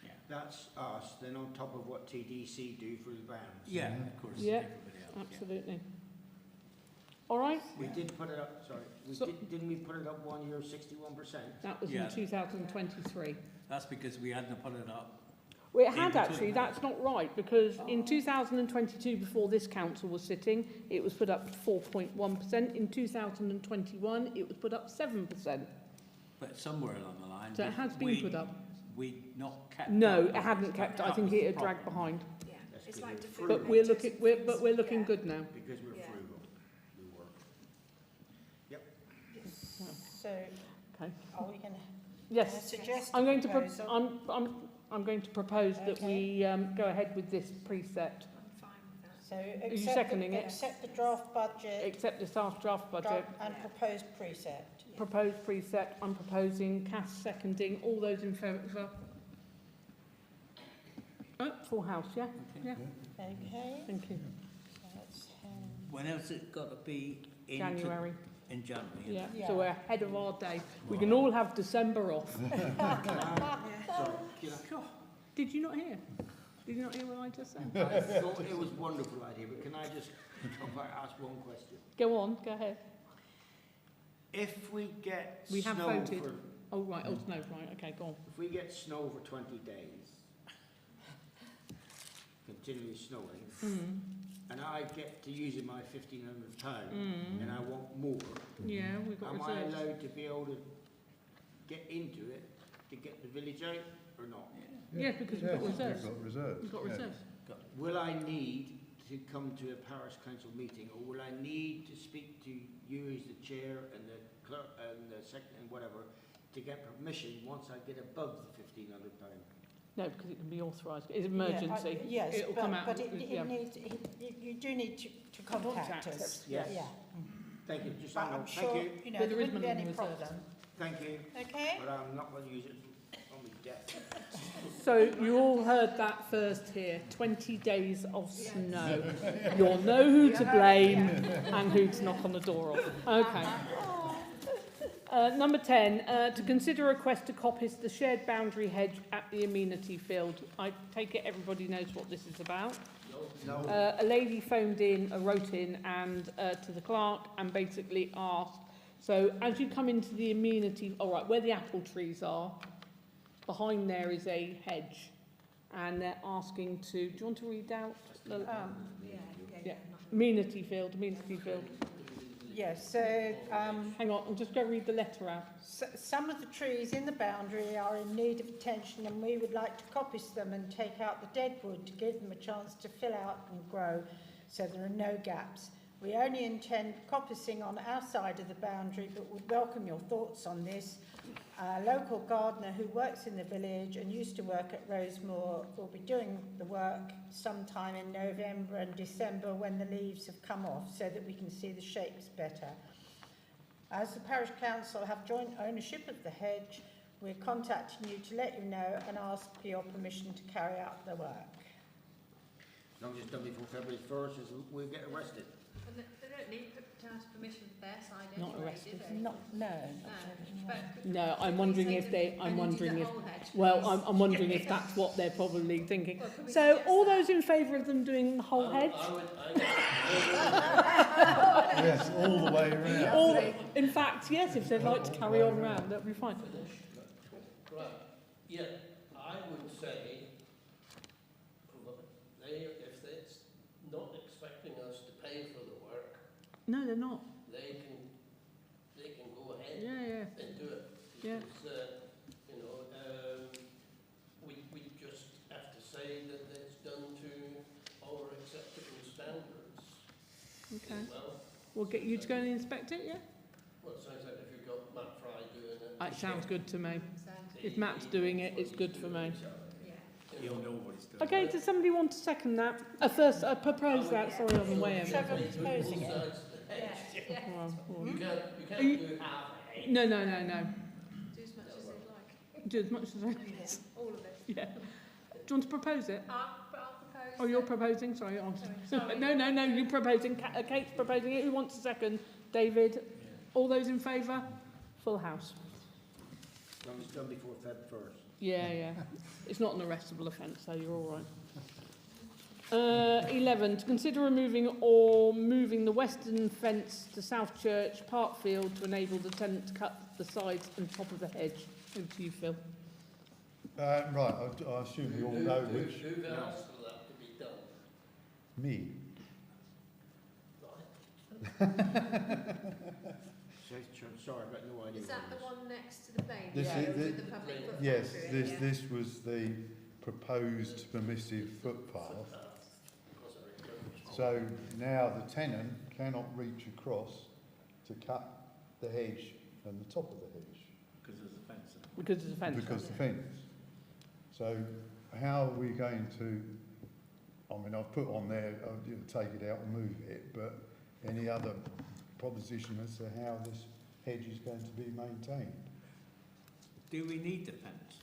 Yeah. That's us, then on top of what TDC do for the bands. Yeah, of course. Yeah, everybody else, yeah. Absolutely. All right, We did put it up, sorry, So- didn't we put it up 1 year 61%? that was Yeah. in 2023. That's because we hadn't put it up. Well, it In had between. actually, that's not right, because in 2022, before this council was sitting, it was put up 4.1%. In 2021, it was put up 7%. But somewhere along the line. So it has been put up. We not kept. No, up. it hadn't kept, I That think was it the had dragged problem. behind. Yeah. That's It's good. like Frugal. But we're defibrillators looking, and we're, things. but we're looking Yeah. good now. Because we're Yeah. frugal, we work. So Okay. are we going to Yes, suggest I'm a going to, proposal? I'm going to propose that we go ahead with this precept. I'm fine with that. So So you seconding it? accept the draft budget Accept the staff draft budget. and proposed precept. Proposed precept, I'm proposing, Cass seconding, all those in favour? Oh, full house, yeah? Yeah, Okay. thank you. So that's When else it got to be in January, in January? yeah, Yeah. so we're ahead of our day. We can all have December off. Sorry, can I? Did you not hear? Did you not hear what I just said? I thought it was a wonderful idea, but can I just ask one question? Go on, go ahead. If we get We have snow voted. for, Oh, right, oh, no, right, okay, go on. if we get snow for 20 days, continually snowing, and I get to using my £1,500 and I want more, Yeah, we've got am I reserves. allowed to be able to get into it to get the village out or not? Yeah, because we've got reserves. We've got reserves. We've got yeah. reserves. Will I need to come to a parish council meeting, or will I need to speak to you as the chair and the clerk and the secretary and whatever to get permission once I get above the £1,500? No, because it can be authorised. It's emergency. Yes, It'll but, come out. but it yeah. needs, you do need to contact Contact us. us, yes. Yeah. Thank you, just But I know. I'm Thank sure, you, you know, But there there is wouldn't be money any in problem. reserves. thank you, Okay? but I'm not going to use it on my death. So you all heard that first here. 20 days of snow. You'll know who to blame and who to knock on the door of. Okay. Number 10, to consider a request to coppice the shared boundary hedge at the amenity field. I take it everybody knows what this is about. No. A lady phoned in, wrote in and to the clerk and basically asked, so as you come into the amenity, all right, where the apple trees are, behind there is a hedge, and they're asking to, do you want to read out? The, yeah. Amenity field. Yes, so Hang on, I'm just going to read the letter out. some of the trees in the boundary are in need of attention, and we would like to coppice them and take out the dead wood to give them a chance to fill out and grow, so there are no gaps. We only intend coppicing on our side of the boundary, but would welcome your thoughts on this. A local gardener who works in the village and used to work at Rosemoor will be doing the work sometime in November and December when the leaves have come off, so that we can see the shapes better. As the parish council have joint ownership of the hedge, we're contacting you to let you know and ask for your permission to carry out the work. As long as it's done before February 1st, we'll get arrested. And they don't need to ask permission for their side Not anyway, arrested. do they? No. But No, I'm wondering if they, I'm wondering if, well, I'm wondering if that's what they're probably thinking. Well, could we So suggest all that? those in favour of them doing the whole hedge? Yes, all the way around. All, in fact, yes, if they'd like to carry on round, that'd be fine. Right, yeah, I would say, if it's not expecting us to pay for the work, No, they're not. they can go ahead Yeah, and do it. yeah. Because, we just have to say that it's done to our acceptable standards. Okay. Well, We'll get you to go and inspect it, yeah? well, it sounds like if you've got Matt Fry doing it. That sounds good to me. Sounds If Matt's doing it, it's good for me. Yeah. He'll know what he's doing. Okay, does somebody want to second that? First, I propose that, sorry, I'm way over. Trevor proposing it. Well, You can't you- do half a hedge. No. Do as much as they'd like. Do as much as I... All of it. Yeah. Do you want to propose it? I'll propose. Oh, you're proposing? Sorry. Sorry. No, you're proposing. Kate's proposing it. Who wants a second? David? All those in favour? Full house. As long as it's done before Feb 1st. Yeah. It's not an arrestable offence, so you're all right. 11, to consider removing or moving the western fence to South Church Park Field to enable the tenant to cut the sides and top of the hedge. Over to you, Phil. Right, I assume you all know which. Who asked for that to be done? Me. Sorry, I've got no idea. Is that the one next to the bay? This Yeah, is- with the public footpath Yes, through it, this yeah. this was the proposed permissive footpath. So now the tenant cannot reach across to cut the hedge and the top of the hedge Because there's a fence. Because there's a fence. because the fence. So how are we going to? I mean, I've put on there, take it out and move it, but any other proposition as to how this hedge is going to be maintained? Do we need the fence?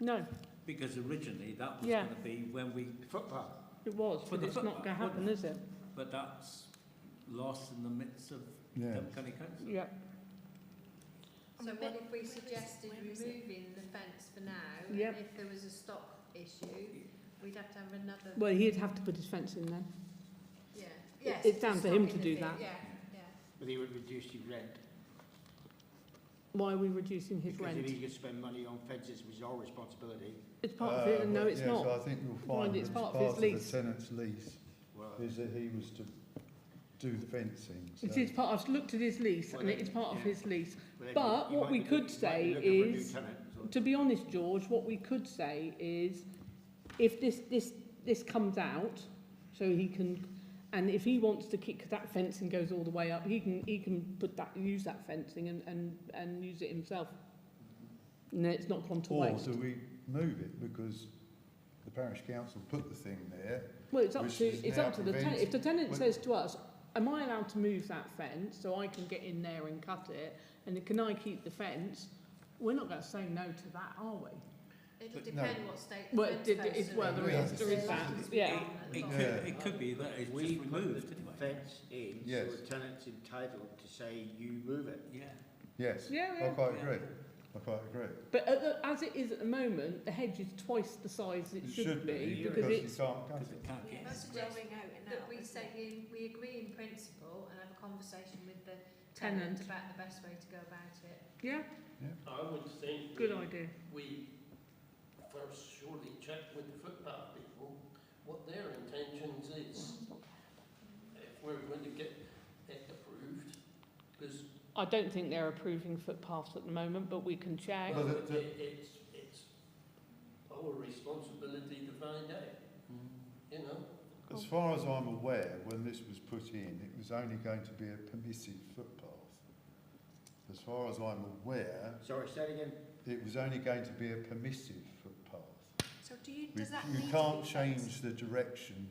No, Because originally that was Yeah. going to be when we, Footpath. it was, For but the it's not footpath, going to happen, wouldn't is it? but that's lost in the midst of Yeah. Devon County Council. Yeah. So what if we suggested removing the fence for now? Yep. And if there was a stock issue, we'd have to have another, Well, he'd have to put his fence in then. yeah. Yes, it's down to him stock to in do the that. thing, Yeah, yeah. But he would reduce his rent. Why are we reducing his Because rent? if he's going to spend money on fences, which is our responsibility, It's part of it, and no, it's yes, not. I think you'll Find find it's that part of his lease. the tenant's lease well, is that he was to do the fencing. So. It is part, I've looked at his lease, Well, and it then, is part of yeah. his lease. then But you what might we be could look- say you might be looking for a new is, tenant, so- to be honest, George, what we could say is, if this comes out, so he can, and if he wants to kick that fencing goes all the way up, he can use that fencing and use it himself. And then it's not gone to Or waste. do we move it because the parish council put the thing there? Well, it's up which to is now the tenant. prevents- If the tenant when- says to us, "Am I allowed to move that fence so I can get in there and cut it? And can I keep the fence?" We're not going to say no to that, are we? It'll But depend what state the Well, fence it goes is. to. Well, there is that. Yeah. It could be that it's we just put removed the anyway. fence in, Yes. so the tenant's entitled to say, you move it. Yeah. Yes, Yeah, I yeah. quite Yeah. agree. I quite agree. But as it is at the moment, the hedge is twice the size it should be because because it's. you can't cut Because it. it can't Yeah, get. that's It's suggest growing out and that out, we isn't say we agree in principle and have a conversation with the Tenant. tenant about the best way to go about it. Yeah, I would think good idea. we first surely check with the footpath people what their intentions is. If we're going to get it approved, because I don't think they're approving footpaths at the moment, but we can check. Well, it's our responsibility to find out, you know. As far as I'm aware, when this was put in, it was only going to be a permissive footpath. As far as I'm aware, Sorry, say it again. it was only going to be a permissive footpath. So do you, We, does that you need can't to be change fenced? the direction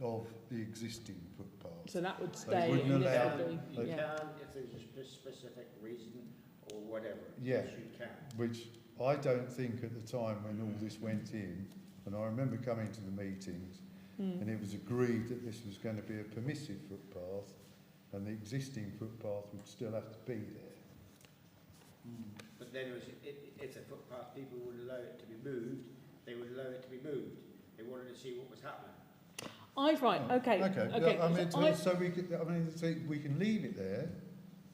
of the existing footpath. So that would They stay wouldn't and this allow- would You be, yeah. can, if there's a specific reason or whatever. Yeah. Yes, you can. Which I don't think at the time when all this went in, and I remember coming to the meetings, and it was agreed that this was going to be a permissive footpath, and the existing footpath would still have to be there. But then it was, if the footpath people would allow it to be moved, they would allow it to be moved. They wanted to see what was happening. Okay. Okay. I mean, So I- so we could. I mean, so we can leave it there.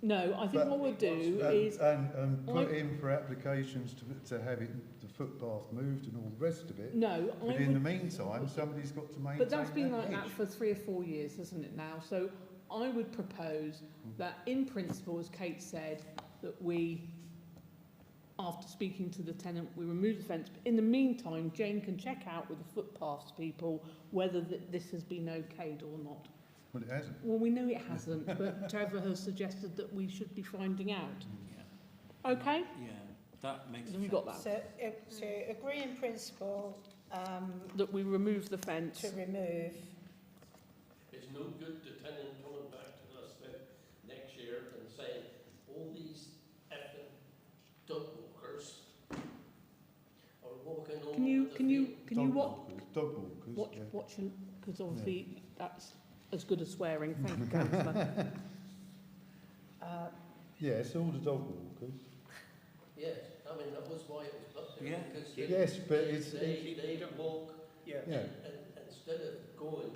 no, I think But- what we'll do and, is, and put I- in for applications to have it, the footpath moved and all the rest of it. no, But I in the would, meantime, somebody's got to maintain but that's been like hedge. that for 3 or 4 years, hasn't it now? So I would propose that in principle, as Kate said, that we, after speaking to the tenant, we remove the fence. But in the meantime, Jane can check out with the footpaths people whether this has been okayed or not. Well, it hasn't. Well, we know it hasn't, but Trevor has suggested that we should be finding out. Yeah. Okay? Yeah. That makes Have you got that? So agree in principle That we remove the fence. to remove. It's no good the tenant coming back to us then next year and saying, all these effing dog walkers are walking all Can you over the field. Dog walkers, watch, because obviously that's as good as swearing. Thank you, Councillor. Yes, all the dog walkers. Yes, I mean, that was why it was put there, Yeah. because Yes, but it's they walk, Yeah. yeah. and instead of going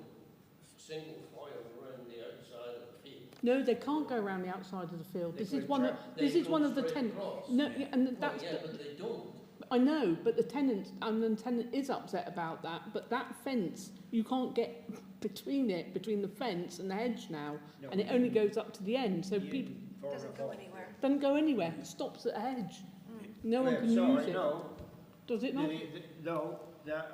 single file around the outside of the field. No, they can't go around the outside of the field. They This is could one of they this is go one of the straight tenants. across. No, Yeah. and Well, that's yeah, but they don't. I know, but the tenant is upset about that. But that fence, you can't get between the fence and the hedge now, No. and it only goes up to the end. So You- people far Doesn't enough go off. anywhere. doesn't go anywhere. It stops at the hedge. Mm. No one Well, can sorry, use it. No, Does it not? No,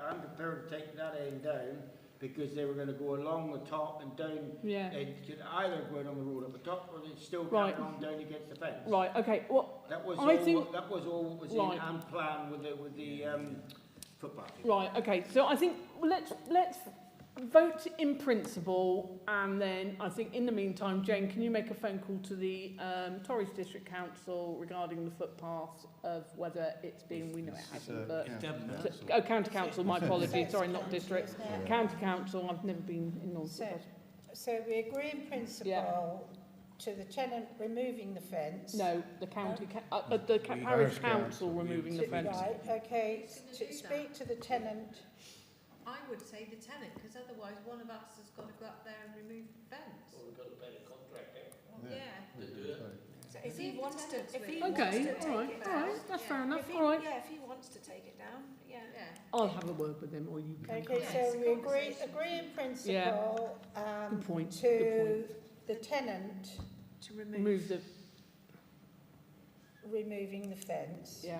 I'm prepared to take that end down because they were going to go along the top and down. Yeah. It could either go on the road at the top or they'd still Right. carry on down against the fence. Right. Okay. Well. That was I all. think- That was all what was Right. in and planned with the footpath. Right. Okay. So I think let's vote in principle, and then I think in the meantime, Jane, can you make a phone call to the Torres District Council regarding the footpaths of whether it's been, we know it hasn't, but... County Council, my apologies, sorry, not district. Yeah. County Council, I've never been in all So we agree in principle to the tenant removing the fence. No, the parish council removing the fence. Right, okay, to speak to the tenant. I would say the tenant, because otherwise one of us has got to go up there and remove the fence. Or we've got to pay the contractor Yeah. to do it. So if he wants to, if he Okay, wants to take all right, it all down, right, that's yeah. fair enough, if he, all right. yeah, if he wants to take it down, yeah. Yeah. I'll have a word with them, or you can. Okay, Yeah, so it's a we agree conversation. in principle Good point, to good the tenant To remove. Remove the, removing the fence. yeah.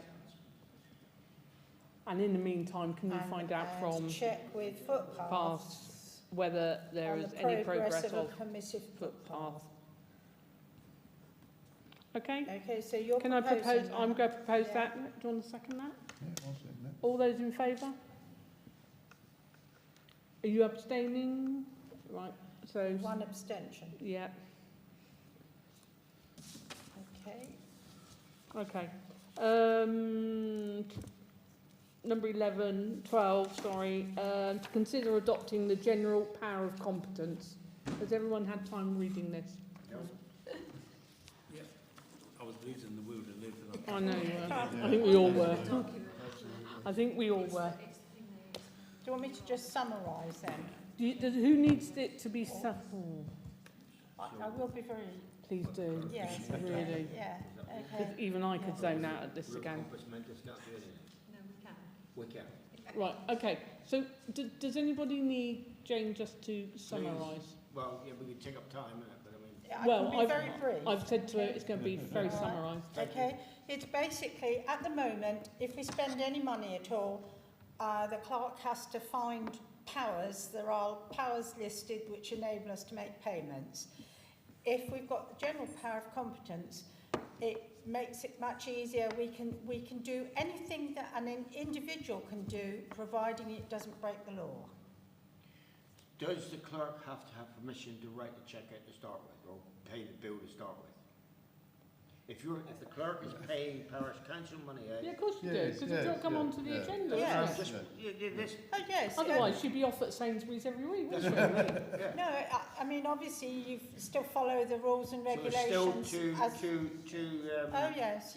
And in the meantime, can you And- find out and from check with footpaths whether there on is the any progress of of a permissive footpath? Okay, Okay, so you're can I propose, proposing I'm that? going to propose Yeah. that, do you want to second that? Yeah, I'll second that. All those in favour? Are you abstaining? Right, so, One abstention. yeah, Okay. okay. Number 12, sorry, to consider adopting the general power of competence. Has everyone had time reading this? I was losing the will to live. And I know you were. I think we all were. I think we all were. Do you want me to just summarise then? Who needs it to be settled? I will be very, Please do. yes, Really. yeah, okay. 'Cause even I could zone out at this again. No, we can. We can. Right, okay. So does anybody need Jane just to summarise? Well, yeah, we could take up time, but I mean, I Well, can be very brief. I've said to her it's going to be very summarised. Okay, it's basically, at the moment, if we spend any money at all, the clerk has to find powers. There are powers listed which enable us to make payments. If we've got the general power of competence, it makes it much easier. We can do anything that an individual can do, providing it doesn't break the law. does the clerk have to have permission to write the cheque out to start with, or pay the bill to start with? If the clerk is paying parish council money out, Yeah, of course you do, Yes, because yes, it's not come yeah, onto the yeah. agenda, Yeah. isn't it? just, this, Oh yes. Otherwise, she'd be off at Sainsbury's every week, that's wouldn't what I she? mean, yeah. No, I mean obviously you still follow the rules and So it's regulations. still as- to, Oh yes,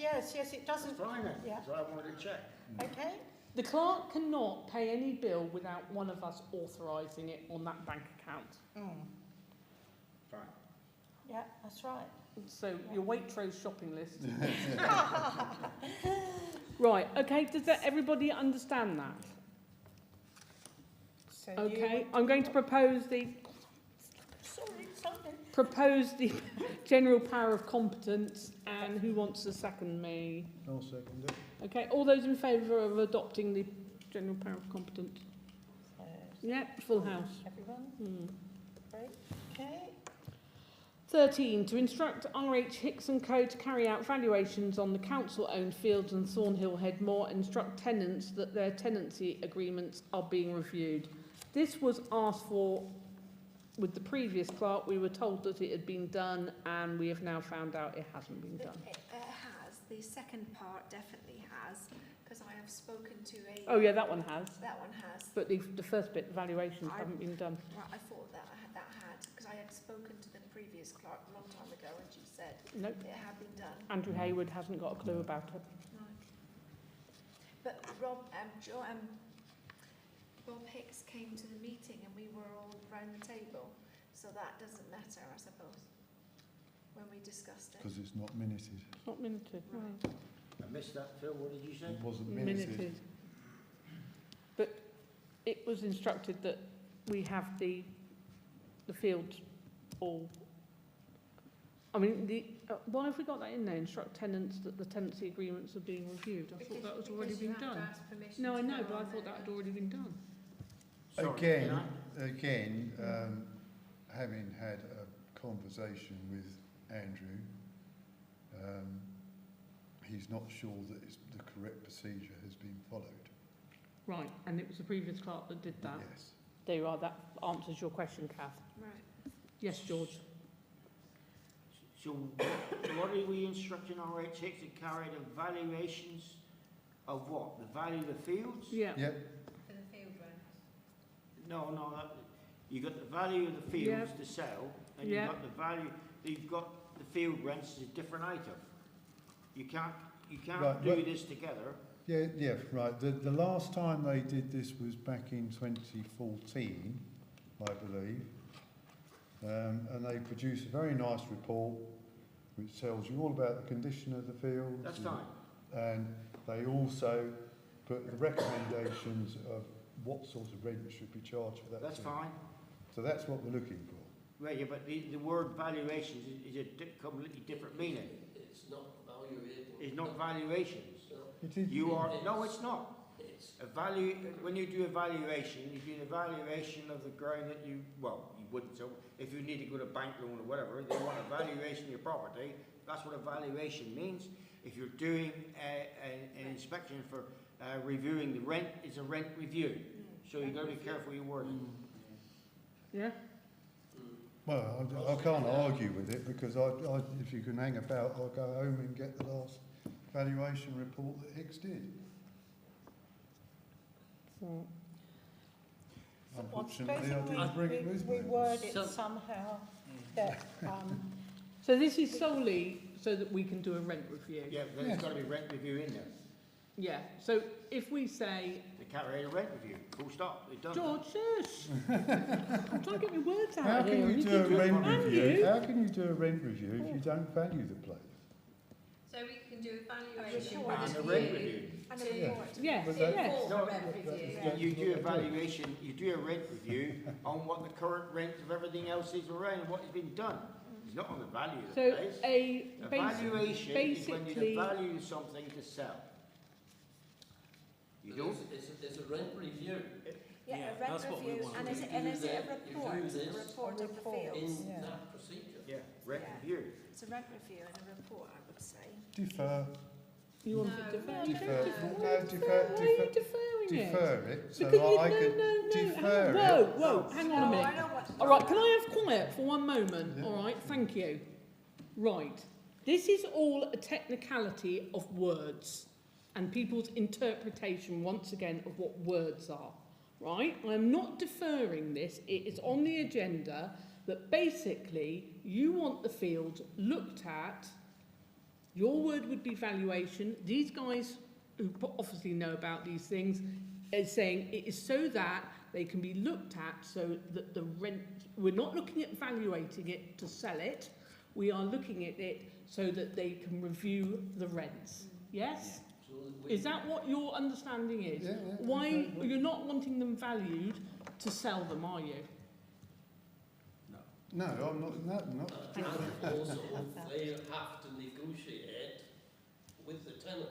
it doesn't. fine then, Yeah. so I wanted to check. Okay. The clerk cannot pay any bill without one of us authorising it on that bank account. Fine. Yeah, that's right. So your Waitrose shopping list. Right, okay, does everybody understand that? So Okay, I'm going to propose the sorry. general power of competence, and who wants to second me? I'll second it. Okay, all those in favour of adopting the general power of competence? Yeah, full house. Everyone? Great. Okay. 13, to instruct RH Hicks & Co to carry out valuations on the council-owned fields and Thornhill Head Moor and instruct tenants that their tenancy agreements are being reviewed. This was asked for with the previous clerk. We were told that it had been done, and we have now found out it hasn't been done. It has. The second part definitely has, because I have spoken to a... Oh yeah, that one has. That one has. But the first bit, the valuations, haven't been done. Right, I thought that had, because I had spoken to the previous clerk a long time ago, and she said Nope. it had been done. Andrew Hayward hasn't got a clue about it. Right. But Rob Hicks came to the meeting, and we were all round the table, so that doesn't matter, I suppose, when we discussed it. Because it's not minuted. It's not minuted. Right. I missed that, Phil, what did you say? It wasn't minuted. Minuted. But it was instructed that we have the fields all. I mean, why have we got that in there? Instruct tenants that the tenancy agreements are being reviewed. I thought that was already been done. No, I know, but I thought that had already been done. Sorry, Again, having had a conversation with Andrew, he's not sure that the correct procedure has been followed. Right, and it was the previous clerk that did that. Yes. There you are, that answers your question, Kath. Right. Yes, George? So what are we instructing our HX to carry the valuations of what? The value of the fields? Yeah. Yeah, For the field rent. No, you got the value of the fields to sell, and Yeah. you've got the value, you've got the field rents as a different item. You can't Right, do but- this together. yeah, right. The last time they did this was back in 2014, I believe. And they produced a very nice report which tells you all about the condition of the fields. That's fine. And they also put the recommendations of what sort of rent should be charged for that. That's field. fine. So that's what we're looking for. Right, yeah, but the word valuations is a completely different meaning. It's not valuating. It's not valuations. No, It is. You are, no, it's not. it's, A value, when you do a valuation, you do the valuation of the ground that you, well, you wouldn't, so if you need to go to bank loan or whatever, they want a valuation of your property, that's what a valuation means. If you're doing an inspection for reviewing the rent, it's a rent review. So you've got to be careful your wording. Yeah? Well, I can't argue with it because if you can hang about, I'll go home and get the last valuation report that Hicks did. Mm. Unfortunately, I didn't bring it with we me. word it So- somehow that, So this is solely so that we can do a rent review? Yeah, then there's got to be rent review in there. Yeah, so if we say, They carry out a rent review, full stop, it's done. George, shush! I'm trying to get my words out How of here. can you and do a keep rent talking at review? you. How can you do a rent review if you don't value the place? So we can do evaluation report. with And a a rent view review. And a Yeah. report. Yes, But that- yes. for No, a rent review. You do a valuation, you do a rent review on what the current rent of everything else is around and what has been done. It's not on the value of the So place. a A valuation is when you basically, value something to sell. You don't, it's a rent review Yeah, Yeah, a rent that's what we review, want. and is it a You do report, this. a report of the fields? in Yeah. that procedure. yeah, rent Yeah. review. It's a rent review and a report, I would say. Defer, you want No, to defer? no, defer, no, no, Why are you deferring it? defer it so Because you, I no, can no, defer it. Whoa, hang on a Oh, minute. I know what. All right, can I have quiet for one moment? Yeah. All right, thank you. Right, this is all a technicality of words and people's interpretation, once again, of what words are. Right? I'm not deferring this. It is on the agenda that basically you want the field looked at. Your word would be valuation. These guys who obviously know about these things is saying it is so that they can be looked at so that the rent, we're not looking at valuating it to sell it, we are looking at it so that they can review the rents. Yes? So we, Is that what your understanding is? Yeah, Why, okay. you're not wanting them valued to sell them, are you? No, I'm not, no, not. and also they have to negotiate with the tenant.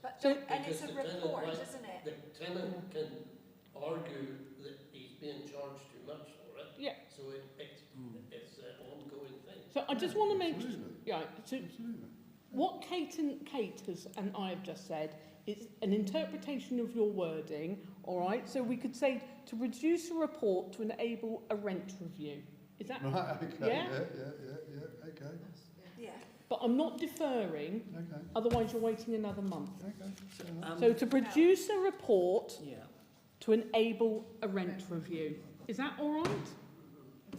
But, So- and it's a Because the tenant report, might- isn't it? The tenant can argue that he's being charged too much for it. Yeah. So it's an ongoing thing. So I just want to make, Absolutely. yeah, so Absolutely. what Kate has and I have just said is an interpretation of your wording, all right? So we could say to produce a report to enable a rent review. Is that? Right, okay, Yeah? yeah, okay, Yeah. But I'm not deferring, okay, otherwise you're waiting another month. okay. fair enough. So to produce a report Yeah. to enable a rent review. Is that all right?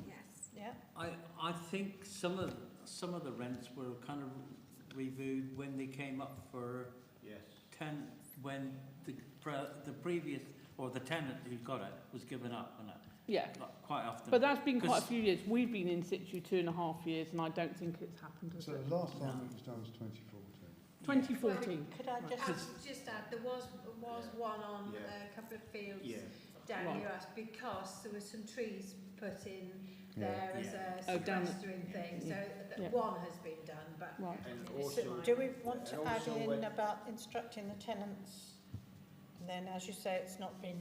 Yes. yeah, I think some of the rents were kind of reviewed when they came up for Yes. when the previous or the tenant who got it was given up on it. Yeah. Quite often. But that's been quite a 'Cause- few years. We've been in situ 2.5 years and I don't think it's happened, has So it? the last time it was done was 2014. 2014. could I just, Just add, there was one on Yeah. a couple of fields Yeah. down Right. near us because there were some trees put in Yeah. there as a Oh, down the- sequestering thing. So Yeah. one has been done, but Right. And it's also, do we want to And add also in when- about instructing the tenants? And then, as you say, it's not been,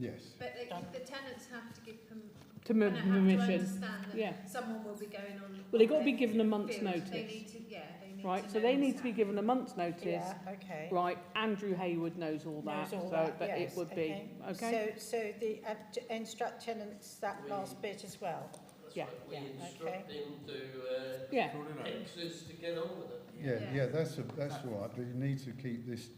Yes. But Done. the tenants have to give them To have to permission. understand that Yeah. someone will be going on. Well, they've got to on be their given a month's field. notice. They need to, yeah, they need right? to So know they need to be exactly. given a month's notice. Yeah, okay. Right, Andrew Hayward knows all that, Knows all so that, but yes, it would be okay. So the instruct tenants that last bit as well. That's Yeah. right. We Yeah, instruct them to Yeah, Texas to get on with it. Yeah, that's all right, but you need to keep this,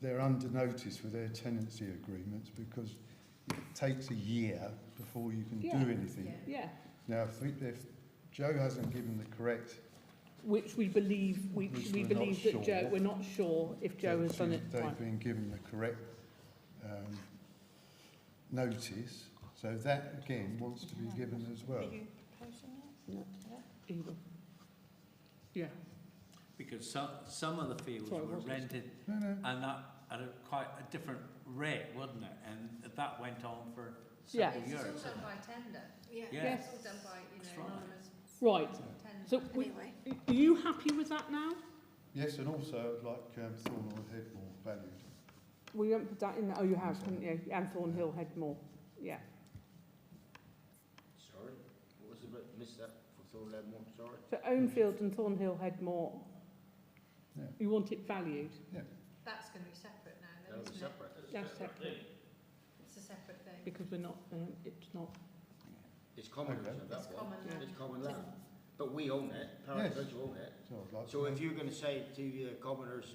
they're under notice for their tenancy agreements because it takes a year before you can Yeah. do anything. yeah. Now, if Joe hasn't given the correct, Which we believe, we Which we we're not believe that Joe, sure. we're not sure if Joe has done it they've right. been given the correct notice, so that again wants to be given as well. Are you proposing that? No. Either. Yeah, Because some of the fields Sorry, were what's this? rented No, no. and that at quite a different rate, wasn't it? And that went on for Yeah. several It's all years. done by tender. Yeah. Yeah. Yes. It's all done by, That's you know, right. anonymous right. tender. So we, Anyway, are you happy with that now? Yes, and also I'd like Thornhill Headmore valued. We haven't put that in, oh you have, haven't you? And Thornhill Headmore, yeah. Sorry, what was it, missed that for Thornhill Headmore, sorry. So Ownfield and Thornhill Headmore, Yeah. you want it valued? That's going to be separate now, then, That'll be isn't it? separate. That's separate, It's a separate thing. because we're not, it's not, It's common, Okay. isn't it, It's that one? common Yeah. land. It's common land. But we own it, Parish Yes. Council own it. So I'd like So to if you're going to say to commoners,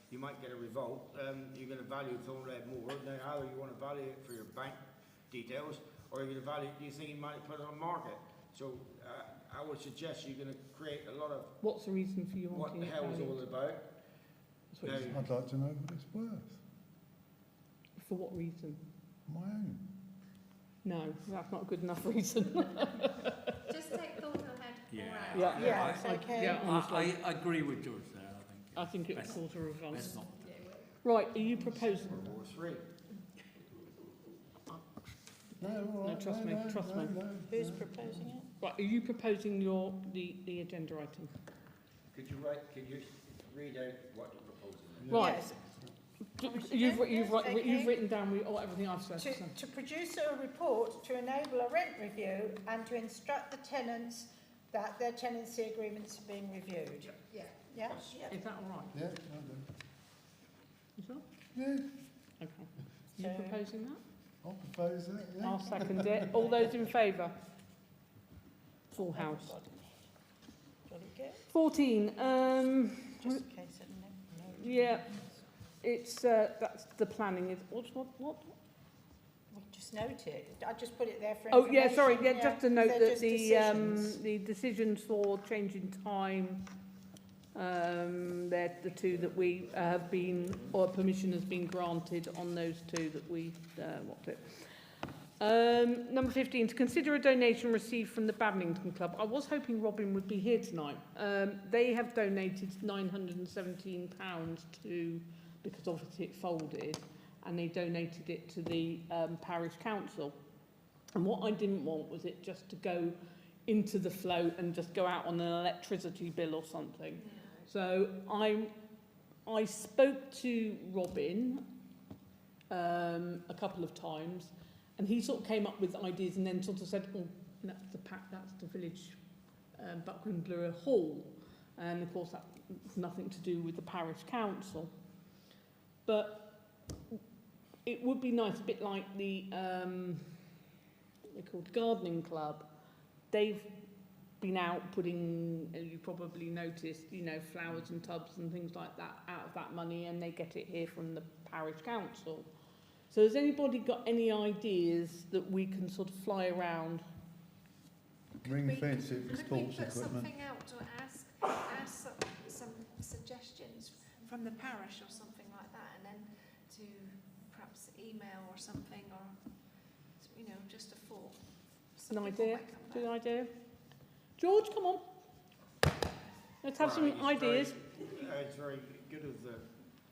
you might get a revolt, you're going to value Thornhill Headmore, then either you want to value it for your bank details, or you're going to value, you think you might put it on market. So I would suggest you're going to create a lot of what's the reason for you what wanting the it hell is valued? all about. That's what you- No. I'd like to know what it's worth. For what reason? My own. No, that's not a good enough reason. Just take Thornhill Head Yeah. out. Yeah. Yeah, it's I- okay. yeah, honestly. I agree with George there, I think it would Best- cause a revolt. Let's not. Yeah, it will. Right, are you proposing? Or three. No, all right, trust me, trust me. Who's proposing it? Right, are you proposing the agenda item? Could you read out what you're proposing? Right. Yes. You've written down everything I've said. so. To produce a report to enable a rent review and to instruct the tenants that their tenancy agreements have been reviewed. Yeah. Yeah? Is that all right? Yeah, I do. Is that? Yeah, Okay. You So- proposing that? I'll propose that, yeah. I'll second it. All those in favour? Full house. Jolly good. 14. Just in case of no. Yeah, it's that's the planning. Is what? We just note it. I just put it there for Oh information. yeah, sorry. Yeah, just to note They're that just decisions. the decisions for changing time. They're the two that we have been, or permission has been granted on those two that we what's it. Number 15, to consider a donation received from the Badminton Club. I was hoping Robin would be here tonight. They have donated £917 to, because obviously it folded, and they donated it to the parish council. And what I didn't want was it just to go into the float and just go out on an electricity bill or something. So I spoke to Robin a couple of times, and he sort of came up with ideas and then sort of said, oh, that's the village Buckland Brewer Hall. And of course that's nothing to do with the parish council. But it would be nice, a bit like the, what they called gardening club. They've been out putting, as you probably noticed, you know, flowers and tubs and things like that out of that money, and they get it here from the parish council. So has anybody got any ideas that we can sort of fly around? Ring fence it with Could we sports put equipment. something out to ask some suggestions from the parish or something like that, and then to perhaps email or something, or, you know, just a thought. Some An people idea? might come Good back. idea? George, come on. Let's have some ideas. It's very good of the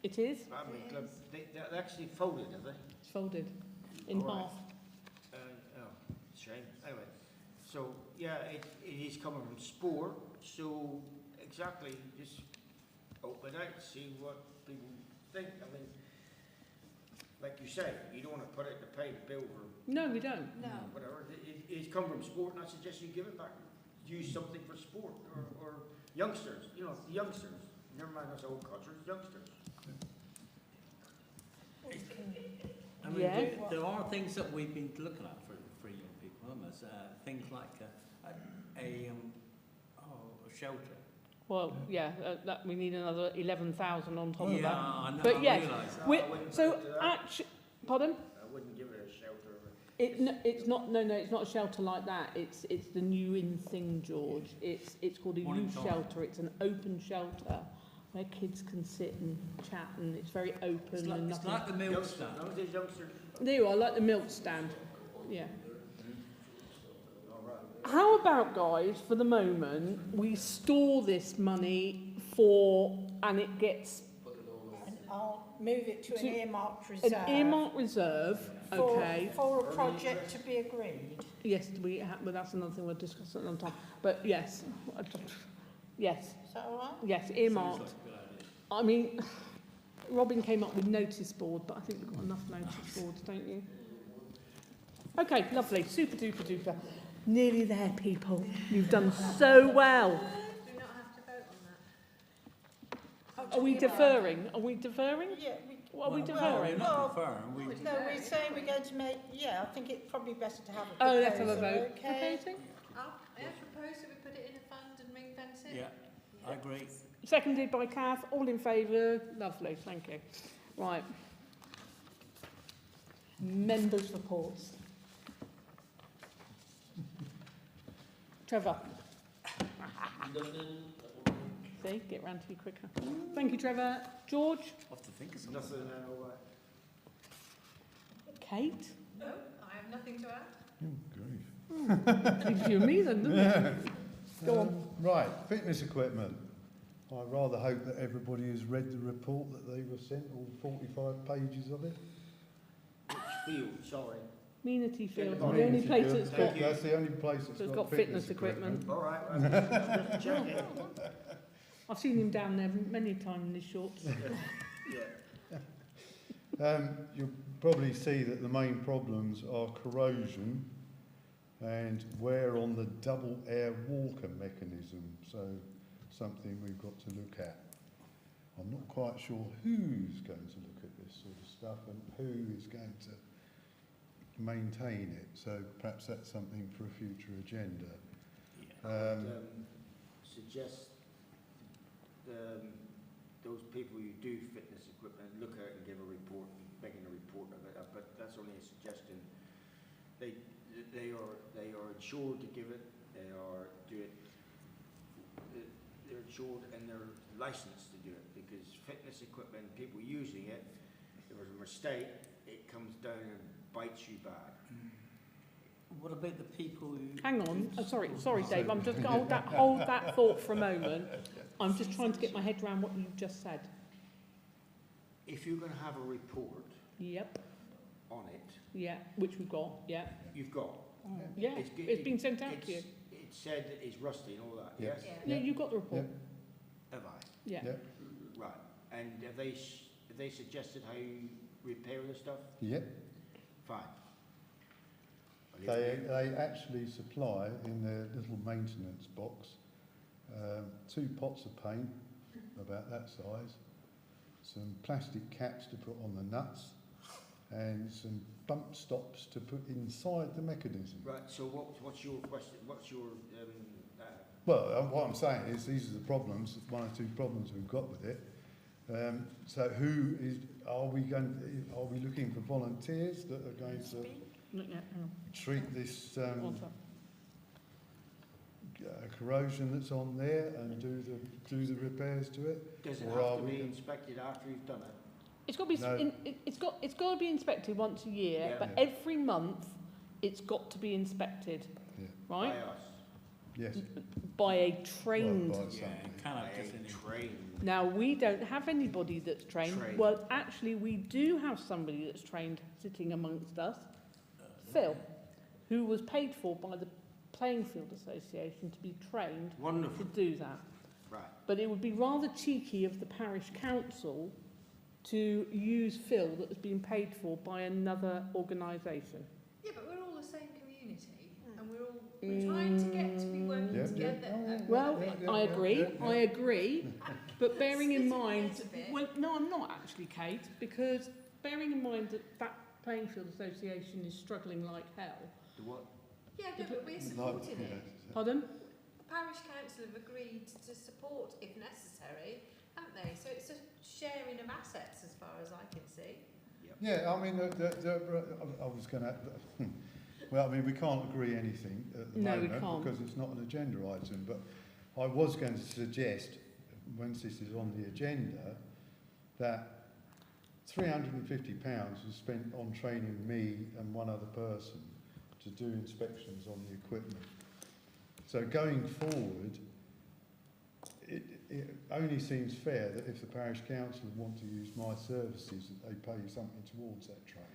It is. Badminton Club. They actually folded, have they? It's folded in All right. half. Oh, shame. Anyway, so yeah, it is coming from sport. So exactly, just open it, see what people think. I mean, like you say, you don't want to put it to pay the bill for No, we don't. No. whatever. It's come from sport, and I suggest you give it back. Use something for sport, or youngsters, you know, youngsters. Never mind us old cultures, youngsters. I mean, Yeah. there are things that we've been looking at for young people, almost things like a shelter. Well, yeah, that we need another 11,000 on top of Yeah, that. I know. But I yes, realise that. we, I wouldn't so put it to that. actually, pardon? I wouldn't give it a shelter. It's not. No, it's not a shelter like that. It's the new in thing, George. It's called a One youth time. shelter. It's an open shelter where kids can sit and chat, and it's very open It's and like, it's nothing. like the milk Youngsters, stand. nowadays youngsters. There you are, like the milk stand. Yeah. All right. How about, guys, for the moment, we store this money for, and it gets And I'll move it to an To- earmarked reserve. an earmarked reserve. Okay. For a project to be agreed. Yes, well, that's another thing we'll discuss at another time. But yes, yes, Is that all right? yes, Sounds earmarked. like a good idea. I mean, Robin came up with notice board, but I think we've got enough notice boards, don't you? Okay, lovely, super duper duper. Nearly there, people. You've done so well. Do we not have to vote on that? Are we deferring? Are we deferring? Yeah, What are we Well, deferring? we're not deferring. We, no, we're saying we're going to make, yeah, I think it's probably better to have a Oh, let's have a proposal, vote. okay? Proposing? I propose that we put it in a fund and ring fence it. yeah, I agree. Seconded by Kath. All in favour? Lovely, thank you. Right. Members' reports. Trevor. See, get round to you quicker. Thank you, Trevor. George? I have to think of something. Nothing I know what. Kate? No, I have nothing to add. Oh, grief. Leaves you and me then, doesn't it? Go on. Right, fitness equipment. I rather hope that everybody has read the report that they were sent, all 45 pages of it. Which field, sorry. Amenity field, Oh, the only Amenity place field. that's Thank got, you. That's the only place that's that's got, got fitness equipment. All right, well, just check it. I've seen him down there many times in his shorts. Yeah. You'll probably see that the main problems are corrosion and wear on the double air walker mechanism, so something we've got to look at. I'm not quite sure who's going to look at this sort of stuff and who is going to maintain it, so perhaps that's something for a future agenda. I would suggest those people who do fitness equipment look at it and give a report, making a report of it, but that's only a suggestion. They are insured to give it, they're insured and they're licensed to do it, because fitness equipment, people using it, if there was a mistake, it comes down and bites you bad. What about the people who... Hang on. Oh, sorry, Dave. I'm just going to hold that thought for a moment. I'm just trying to get my head around what you've just said. If you're going to have a report Yep. on it, Yeah. Which we've got. Yeah. you've got. Yeah. It's been sent out to you. It said that it's rusty and all that, Yeah. yes? Yeah. You got the report. Have I? Yeah. Yeah. Right. And have they suggested how you repair the stuff? Yep. Fine. They actually supply in their little maintenance box 2 pots of paint, about that size, some plastic caps to put on the nuts, and some bump stops to put inside the mechanism. Right. So what's your question? What's your Well, what I'm saying is these are the problems, 1 or 2 problems we've got with it. So are we looking for volunteers that are going to Look, yeah, hang on. treat this What's up? corrosion that's on there and do the repairs to it? does it Or are have to we be gonna- inspected after you've done it? It's got to be. No. It's got to be inspected once a year, Yeah. but every month it's got to be inspected, Yeah. right? By us. Yes. By a trained. Well, by Yeah, somebody. kind By of just a in trained. Now we don't have anybody that's trained. Trained. Well, actually, we do have somebody that's trained sitting amongst us, Phil, who was paid for by the Playing Field Association to be trained to Wonderful. do that. Right. But it would be rather cheeky of the parish council to use Phil that has been paid for by another organisation. Yeah, but we're all the same community and we're all We're trying to get to be working Yeah, yeah. together. Oh, yeah. Well, Yeah, I agree, yeah, yeah. I agree, but bearing in Splitting mind, hairs a bit. well, no, I'm not actually, Kate, because bearing in mind that that playing field association is struggling like hell. The what? Yeah, no, but we're supporting it. Pardon? The parish council have agreed to support if necessary, haven't they? So it's a sharing of assets as far as I can see. Yeah, I mean, I was going to. Well, I mean, we can't agree anything at the No, we moment can't. because it's not an agenda item. But I was going to suggest, once this is on the agenda, that £350 was spent on training me and one other person to do inspections on the equipment. So going forward, it only seems fair that if the parish council want to use my services, that they pay something towards that training.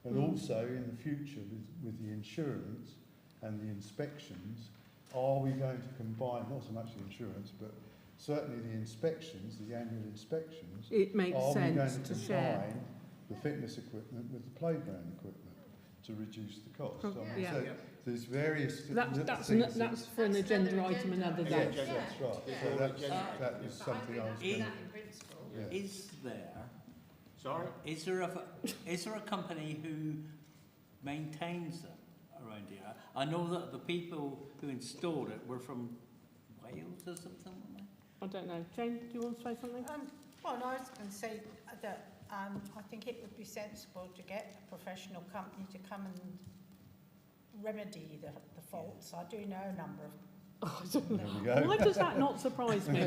And also in the future with the insurance and the inspections, are we going to combine, not so much the insurance, but certainly the inspections, the annual inspections, It makes are we going sense to to share. combine the fitness equipment with the playground equipment to reduce the cost? I mean, Yeah. so there's various That's things that's for an That's agenda another item agenda another yeah, day. that's right. Yeah. So Yeah. that was So I something think I was that's going that in principle. Yeah. Is there Sorry? Is there a company who maintains them around here? I know that the people who installed it were from Wales or something, weren't they? I don't know. Jane, do you want to say something? Well, no, I was going to say that I think it would be sensible to get a professional company to come and remedy the faults. I do know a number of. There we go. Why does that not surprise me?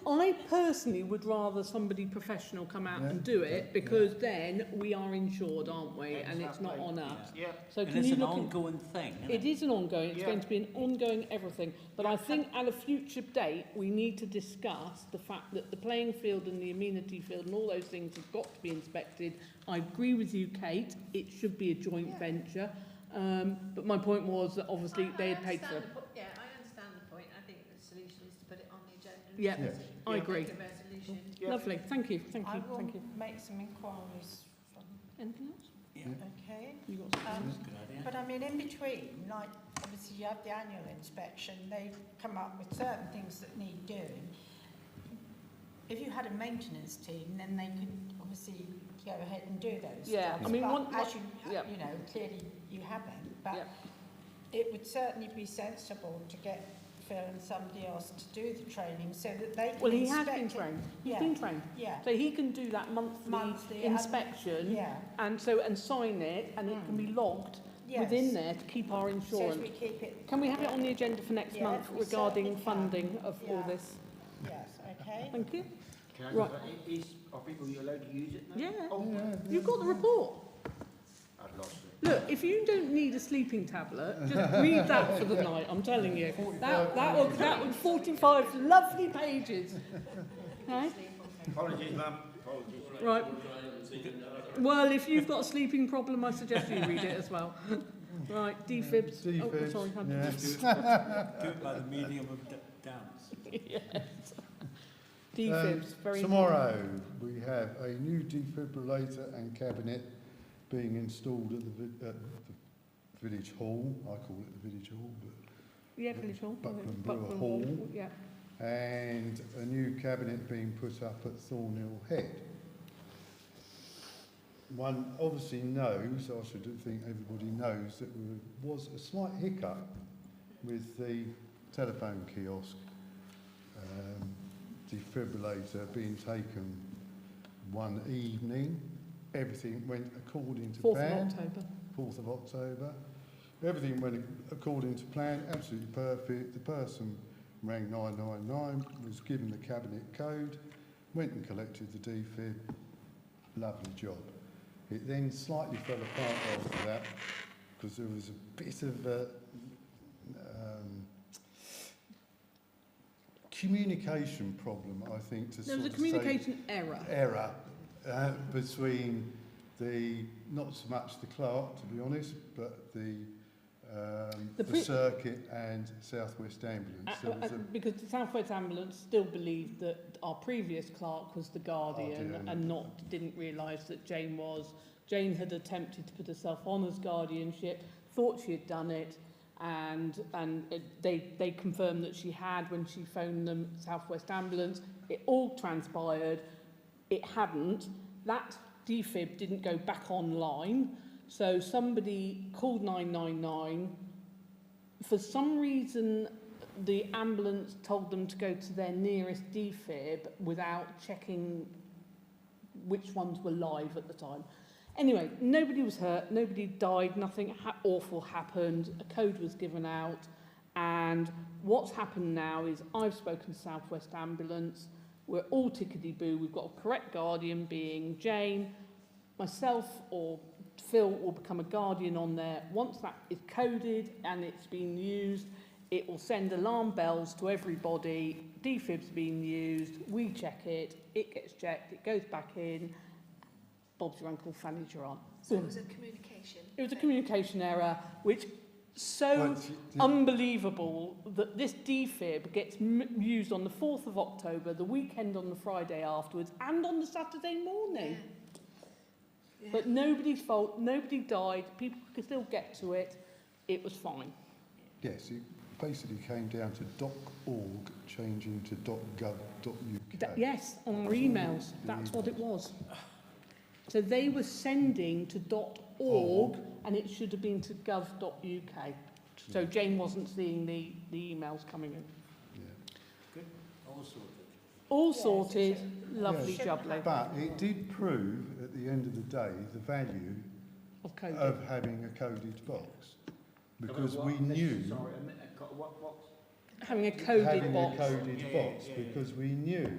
I personally would rather somebody professional come out and do it because then we are insured, aren't we? And it's not on us. Yeah. So And can it's you an look ongoing thing, isn't It is an ongoing, it's Yeah. going to be an ongoing everything. But I think at a future date, we need to discuss the fact that the playing field and the amenity field and all those things have got to be inspected. I agree with you, Kate, it should be a joint venture. But my point was that obviously they had paid for it. Yeah, I understand the point. I think the solution is to put it on the agenda. Yeah, Yes. I agree. Make a resolution. Yeah. Lovely, thank you, thank I you, will thank you. make some inquiries from. Anything else? Okay. You got something? That's a good idea. But I mean, in between, like obviously you have the annual inspection. They come up with certain things that need doing. If you had a maintenance team, then they could obviously go ahead and do those. Yeah, jobs. I mean, but one- as you yeah. you know, clearly you haven't. But Yeah. it would certainly be sensible to get Phil and somebody else to do the training so that they can Well, he has inspect been it. trained. He's Yeah. been trained. Yeah. So he can do that monthly and- inspection Yeah. and sign it, and it can be logged Yes. within there to keep our So as insurance. we keep it. Can we have it on the agenda for next Yeah, month we regarding certainly can. funding of all Yeah. this? Yes. Okay. Thank you. Can I Right. are people allowed to use it now? Yeah. Oh, You've got the report. I've lost it. Look, if you don't need a sleeping tablet, just read that for the night. I'm telling you, that would 45 lovely pages. Okay? Apologies, ma'am. Apologies. Right. Well, if you've got a sleeping problem, I suggest you read it as well. Right, defibs. Oh, Defibs, sorry, yeah. Do it by the medium of dance. yes. Defibs, very Tomorrow we have a new defibrillator and cabinet being installed at the village hall. I call it the village hall, but Yeah, Village Hall. Buckland Brewer Hall. Yeah. and a new cabinet being put up at Thornhill Head. One obviously knows, I should think everybody knows, that there was a slight hiccup with the telephone kiosk defibrillator being taken one evening. Everything went according to 4th plan. of October. 4th of October. Everything went according to plan, absolutely perfect. The person rang 999, was given the cabinet code, went and collected the defib. Lovely job. It then slightly fell apart after that because there was a bit of a communication problem, I think. There was a communication error. Between not so much the clerk, to be honest, but the circuit and South West Ambulance. There was Because the South West Ambulance still believed that our previous clerk was the guardian and didn't realise that Jane was. Jane had attempted to put herself on as guardianship, thought she had done it, and they confirmed that she had when she phoned them South West Ambulance. It all transpired. It hadn't. That defib didn't go back online, so somebody called 999. For some reason, the ambulance told them to go to their nearest defib without checking which ones were live at the time. Anyway, nobody was hurt, nobody died, nothing awful happened, a code was given out, and what's happened now is I've spoken to South West Ambulance, we're all tickety-boo, we've got a correct guardian being Jane, myself or Phil will become a guardian on there. Once that is coded and it's been used, it will send alarm bells to everybody, defib's being used, we check it, it gets checked, it goes back in, Bob's your uncle, Fanny's your aunt. So it was a communication. It was a communication error, which so unbelievable that this defib gets used on the 4th of October, the weekend on the Friday afterwards, and on the Saturday morning. Yeah. But nobody's fault, nobody died, people could still get to it, it was fine. Yes, it basically came down to .org changing to .gov.uk. Yes, on our emails, that's what it was. So they were sending to .org and it should have been to gov.uk. So Jane wasn't seeing the emails coming in. Yeah. Good. All sorted. All sorted, lovely, Yes. jubbly. But it did prove, at the end of the day, the value Of coding. of having a coded box. Because we knew... Having a coded having box. a coded box, because we knew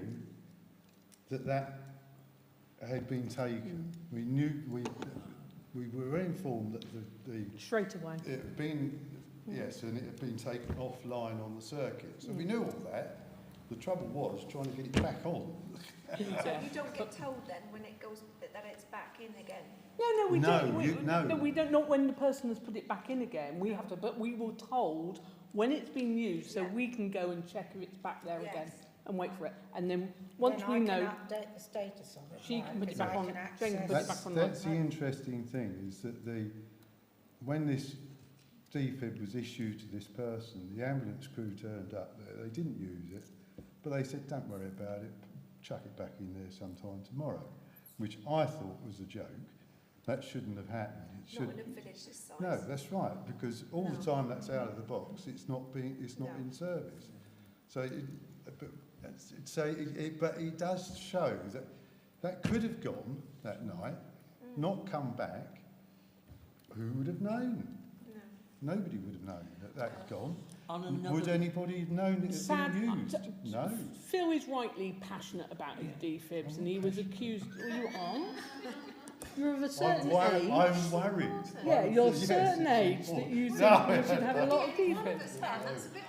that had been taken. We knew, we were informed that the Straight away. it had been, yes, and it had been taken offline on the circuit. So we knew all that. The trouble was trying to get it back on. So you don't get told then when it goes that it's back in again? No, we No, don't. no. We don't. Not when the person has put it back in again. We have to, but we were told when it's been used, so we can go and check if it's back there again and wait for it. And then once Then we know, I can update the status of it. she right, can put it 'cause back I on. can Jane can access- put it back on. That's the interesting thing, is that when this defib was issued to this person, the ambulance crew turned up there. They didn't use it, but they said, don't worry about it, chuck it back in there sometime tomorrow, which I thought was a joke. That shouldn't have happened. It should. Not in a village this size. No, that's right, because all the time that's out of the box, it's not No. in service. So, but it does show that could have gone that night, not come back. Who would have known? No. Nobody would have known that had gone. On another, Would anybody have known it had been used? No. Phil is rightly passionate about his defibs, and he was accused. Well, you aren't. You're of a certain age. I'm worried. Yeah, you're a Yes, certain it's age that you think No. you should have a lot of One of defibs. us have, that's a bit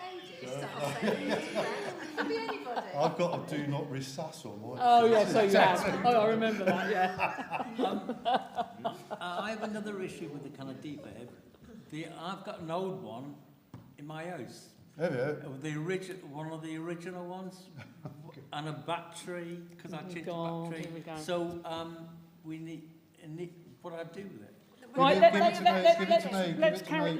ageist, I'll say. It could be anybody. I've got a do not resusc on my... Oh, yeah, so you have. Oh, I remember that, yeah. I have another issue with the kind of defib. I've got an old one in my house. Have you? One of the original ones, and a battery, because I changed God, the here we battery. go. So we need what do I do with it? Right, Give it to me,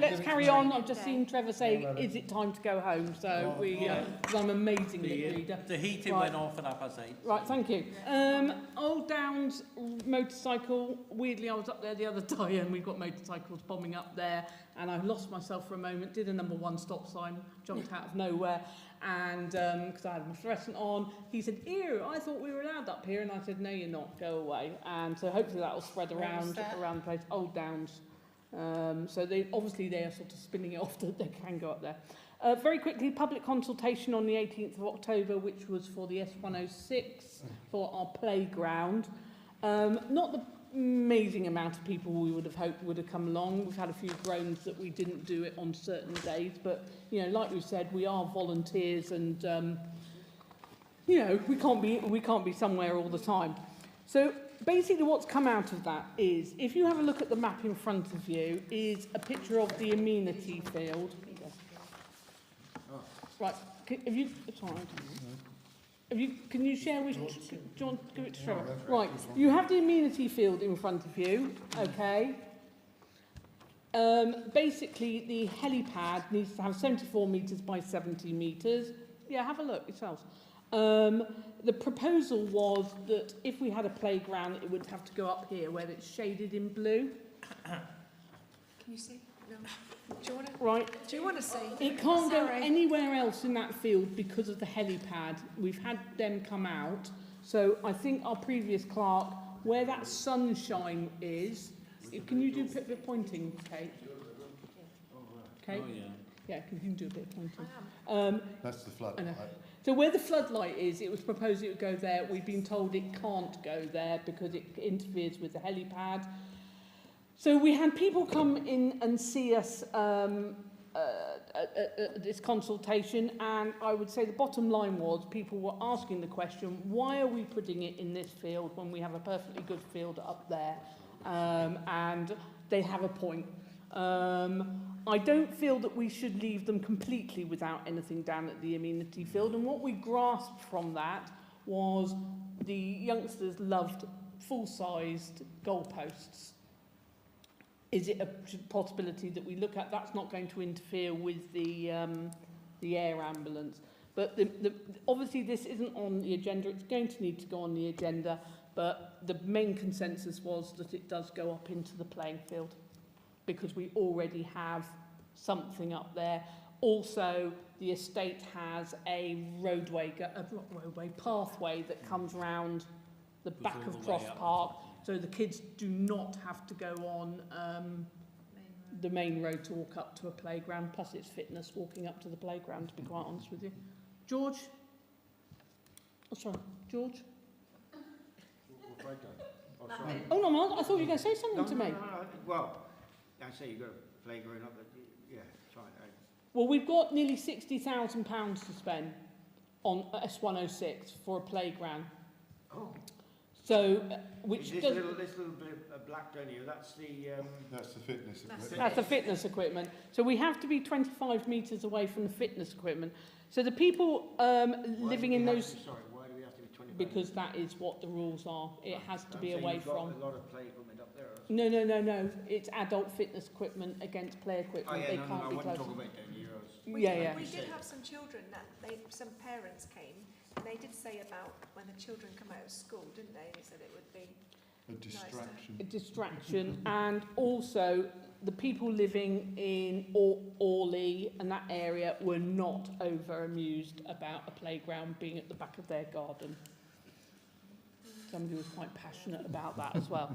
let's carry on. I've just seen Trevor say, is it time to go home? So because I'm an amazing lip reader. The heating Right. went off at 8:30. Right, thank you. Old Downs motorcycle. Weirdly, I was up there the other day and we've got motorcycles bombing up there and I lost myself for a moment, did a number 1 stop sign, jumped out of nowhere and because I had my fluorescent on, he said, ew, I thought we were allowed up here and I said, no, you're not, go away. And so hopefully that will spread around the place. Old Downs. So they are sort of spinning it off that they can go up there. Very quickly, public consultation on the 18th of October, which was for the S106 for our playground. Not the amazing amount of people we would have hoped would have come along. We've had a few groans that we didn't do it on certain days, but you know, like we've said, we are volunteers, and you know, we can't be somewhere all the time. So basically, what's come out of that is, if you have a look at the map in front of you, is a picture of the amenity field. Right, have you? Sorry. Can you share with John? Give it to Trevor. Right, you have the amenity field in front of you, okay? Basically, the helipad needs to have 74 metres by 70 metres. Yeah, have a look yourselves. The proposal was that if we had a playground, it would have to go up here where it's shaded in blue. Can you see? No. Do you want to? Right. Do you want to see? It can't go Sorry. anywhere else in that field because of the helipad. We've had them come out. So I think our previous clerk, where that sunshine is, can you do a bit of pointing, Kate? Kate? Oh, yeah. Yeah, you can do a bit of pointing. I am. That's the flood. I know. So where the floodlight is, it was proposed it would go there. We've been told it can't go there because it interferes with the helipad. So we had people come in and see us at this consultation, and I would say the bottom line was people were asking the question, why are we putting it in this field when we have a perfectly good field up there? And they have a point. I don't feel that we should leave them completely without anything down at the amenity field, and what we grasped from that was the youngsters loved full-sized goalposts. Is it a possibility that we look at? That's not going to interfere with the air ambulance. But obviously this isn't on the agenda. It's going to need to go on the agenda. But the main consensus was that it does go up into the playing field because we already have something up there. Also, the estate has a pathway that comes round the back of Cross Park. So the kids do not have to go on the main road to walk up to a playground. Plus it's fitness walking up to the playground, to be quite honest with you. George? Oh, sorry. George? Oh, no, I thought you were going to say something to me. No. Well, I say you've got a playground up there. Yeah, it's fine. Well, we've got nearly £60,000 to spend on S106 for a playground. Oh. So, which this does... little bit of black down here, that's the... That's the fitness equipment. That's the fitness equipment. So we have to be 25 metres away from the fitness equipment. So the people living in those... Sorry, why do we have to be 25? Because that is what the rules are. It has to be away from... You've got a lot of play equipment up there. No. It's adult fitness equipment against play equipment. Oh, yeah, They no, can't I be wasn't close. talking about down here. We did have some children that some parents came and they did say about when the children come out of school, didn't they? They said it would be A distraction. A distraction. And also the people living in Orley and that area were not over amused about a playground being at the back of their garden. Somebody was quite passionate about that as well.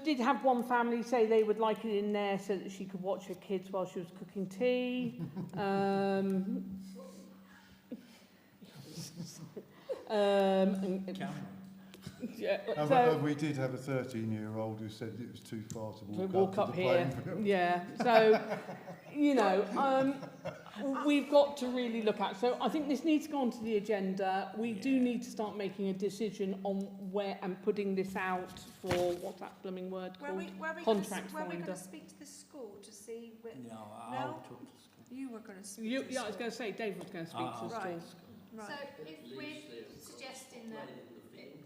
Did have one family say they would like it in there so that she could watch her kids while she was cooking tea. Yeah, so we did have a 13-year-old who said it was too far to walk up up to the here. playing field. Yeah, so, you know, we've got to really look at. So I think this needs to go onto the agenda. We do need to start making a decision on where and putting this out for, what's that blooming word called? Contract Were we going finder. to speak to the school to see... No, I'll talk to school. You were going to speak to the Yeah, I school. was going to say, Dave was going to speak to the Right. school. Right. So if we're suggesting that it